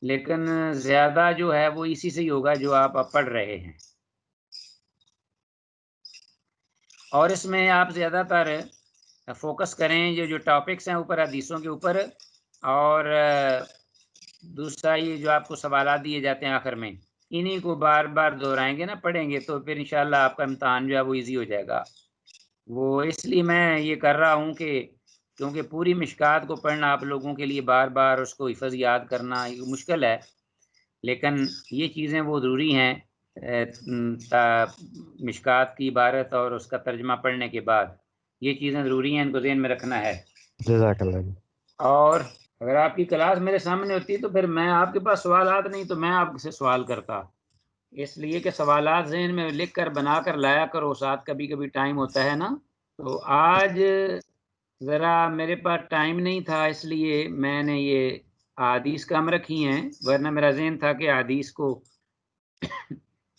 لیکن زیادہ جو ہے وہ اسی سے ہی ہوگا جو آپ اب پڑھ رہے ہیں، اور اس میں آپ زیادہ تر فوکس کریں یہ جو ٹاپکس ہیں اوپر حدیثوں کے اوپر، اور دوسرا یہ جو آپ کو سوالات دیے جاتے ہیں آخر میں انہی کو بار بار دہرائیں گے نا، پڑھیں گے تو پھر انشاءاللہ آپ کا امتحان جو ہے وہ ایزی ہو جائے گا، وہ اس لیے میں یہ کر رہا ہوں کہ کیونکہ پوری مشکات کو پڑھنا آپ لوگوں کے لیے بار بار اس کو حفظ یاد کرنا مشکل ہے، لیکن یہ چیزیں وہ ضروری ہیں، مشکات کی عبارت اور اس کا ترجمہ پڑھنے کے بعد یہ چیزیں ضروری ہیں، ان کو ذہن میں رکھنا ہے، جزاک اللہ۔ اور اگر آپ کی کلاس میرے سامنے ہوتی تو پھر میں آپ کے پاس سوالات نہیں تو میں آپ سے سوال کرتا، اس لیے کہ سوالات ذہن میں لکھ کر بنا کر لایا کرو، ساتھ کبھی کبھی ٹائم ہوتا ہے نا، تو آج ذرا میرے پاس ٹائم نہیں تھا اس لیے میں نے یہ احادیث کم رکھی ہیں، ورنہ میرا ذہن تھا کہ احادیث کو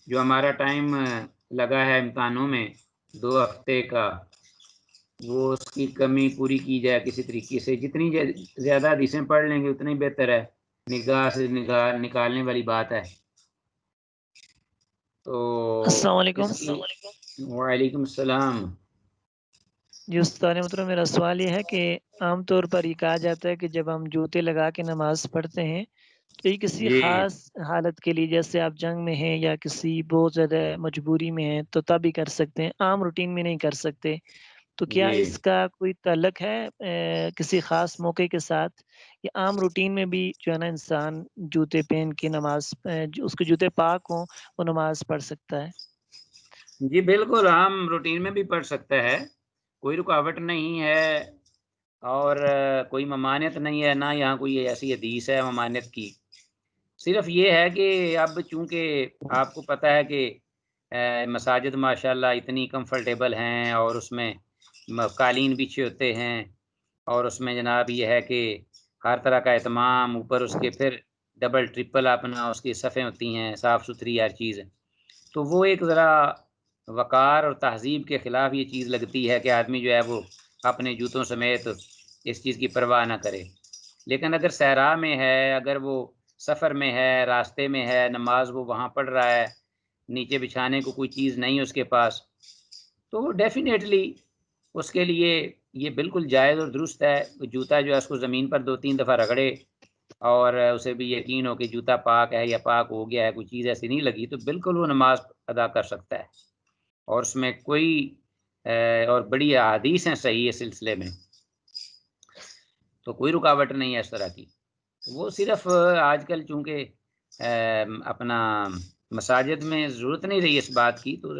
جو ہمارا ٹائم لگا ہے امتحانوں میں 2 ہفتے کا وہ اس کی کمی پوری کی جائے کسی طریقے سے، جتنی زیادہ حدیثیں پڑھ لیں گے اتنی بہتر ہے، نگاہ سے نکالنے والی بات ہے، تو السلام علیکم۔ وعلیکم السلام۔ جی استاد محترم، میرا سوال یہ ہے کہ عام طور پر یہ کہا جاتا ہے کہ جب ہم جوتے لگا کے نماز پڑھتے ہیں تو یہ کسی جی خاص حالت کے لیے، جیسے آپ جنگ میں ہیں یا کسی بہت زیادہ مجبوری میں ہیں تو تب ہی کر سکتے ہیں، عام روٹین میں نہیں کر سکتے، تو کیا جی اس کا کوئی تعلق ہے کسی خاص موقع کے ساتھ، یا عام روٹین میں بھی جو ہے نا انسان جوتے پہن کے نماز اس کے جوتے پاک ہوں وہ نماز پڑھ سکتا ہے؟ جی بالکل، عام روٹین میں بھی پڑھ سکتا ہے، کوئی رکاوٹ نہیں ہے، اور کوئی ممانعت نہیں ہے، نہ یہاں کوئی ایسی حدیث ہے ممانعت کی، صرف یہ ہے کہ اب چونکہ آپ کو پتہ ہے کہ مساجد ماشاءاللہ اتنی کمفرٹیبل ہیں، اور اس میں قالین بچھے ہوتے ہیں، اور اس میں جناب یہ ہے کہ ہر طرح کا اہتمام، اوپر اس کے پھر ڈبل ٹرپل اپنا اس کی صفیں ہوتی ہیں، صاف ستھری ہر چیز، تو وہ ایک ذرا وقار اور تہذیب کے خلاف یہ چیز لگتی ہے کہ آدمی جو ہے وہ اپنے جوتوں سمیت اس چیز کی پرواہ نہ کرے، لیکن اگر صحرا میں ہے، اگر وہ سفر میں ہے، راستے میں ہے، نماز وہ وہاں پڑھ رہا ہے، نیچے بچھانے کو کوئی چیز نہیں اس کے پاس، تو ڈیفینیٹلی اس کے لیے یہ بالکل جائز اور درست ہے، جوتا جو ہے اس کو زمین پر 2-3 دفعہ رگڑے اور اسے بھی یقین ہو کہ جوتا پاک ہے یا پاک ہو گیا ہے، کوئی چیز ایسی نہیں لگی، تو بالکل وہ نماز ادا کر سکتا ہے، اور اس میں کوئی اور بڑی احادیث ہیں صحیح اس سلسلے میں، تو کوئی رکاوٹ نہیں ہے اس طرح کی، وہ صرف آج کل چونکہ اپنا مساجد میں ضرورت نہیں رہی اس بات کی، تو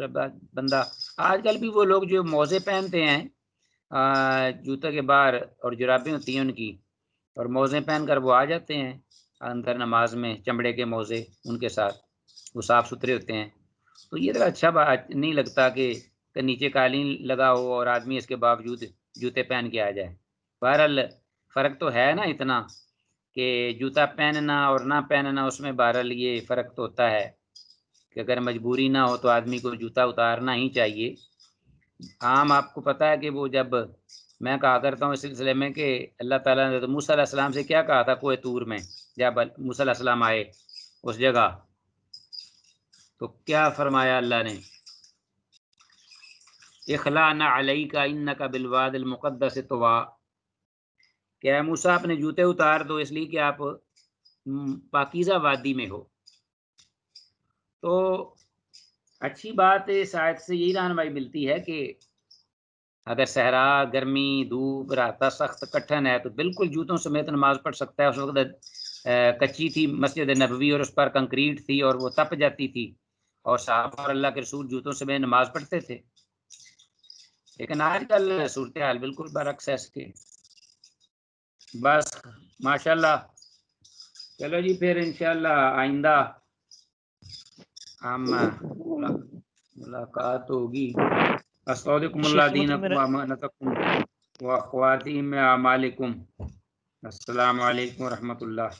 بندہ آج کل بھی وہ لوگ جو موزے پہنتے ہیں جوتے کے باہر اور جرابیں ہوتی ہیں ان کی، اور موزے پہن کر وہ آ جاتے ہیں اندر نماز میں، چمڑے کے موزے ان کے ساتھ، وہ صاف ستھرے ہوتے ہیں، تو یہ ذرا اچھا بات نہیں لگتا کہ نیچے قالین لگا ہو اور آدمی اس کے باوجود جوتے پہن کے آ جائے، بہرحال فرق تو ہے نا اتنا کہ جوتا پہننا اور نہ پہننا، اس میں بہرحال یہ فرق تو ہوتا ہے کہ اگر مجبوری نہ ہو تو آدمی کو جوتا اتارنا ہی چاہیے، عام آپ کو پتہ ہے کہ وہ جب میں کہا کرتا ہوں اس سلسلے میں کہ اللہ تعالیٰ نے موسیٰ علیہ السلام سے کیا کہا تھا کوہ طور میں، جب موسیٰ علیہ السلام آئے اس جگہ، تو کیا فرمایا اللہ نے، اخلا نہ علیک انک بالواد المقدس طویٰ، کہ اے موسیٰ اپنے جوتے اتار دو اس لیے کہ آپ پاکیزہ وادی میں ہو، تو اچھی بات اس آیت سے یہی رہنمائی ملتی ہے کہ اگر صحرا، گرمی، دھوپ، راستہ سخت کٹھن ہے تو بالکل جوتوں سمیت نماز پڑھ سکتا ہے۔ اس وقت کچی تھی مسجد نبوی اور اس پر کنکریٹ تھی اور وہ تپ جاتی تھی، اور صحابہ اور اللہ کے رسول جوتوں سمیت نماز پڑھتے تھے، لیکن آج کل صورتحال بالکل برعکس ہے اس کے۔ بس ماشاءاللہ، چلو جی پھر انشاءاللہ آئندہ ہم ملاقات ہوگی۔ استودعکم اللہ شیخ مطلب دینکم میرا وامانتکم واخواتیم اعمالکم۔ السلام علیکم ورحمۃ اللہ۔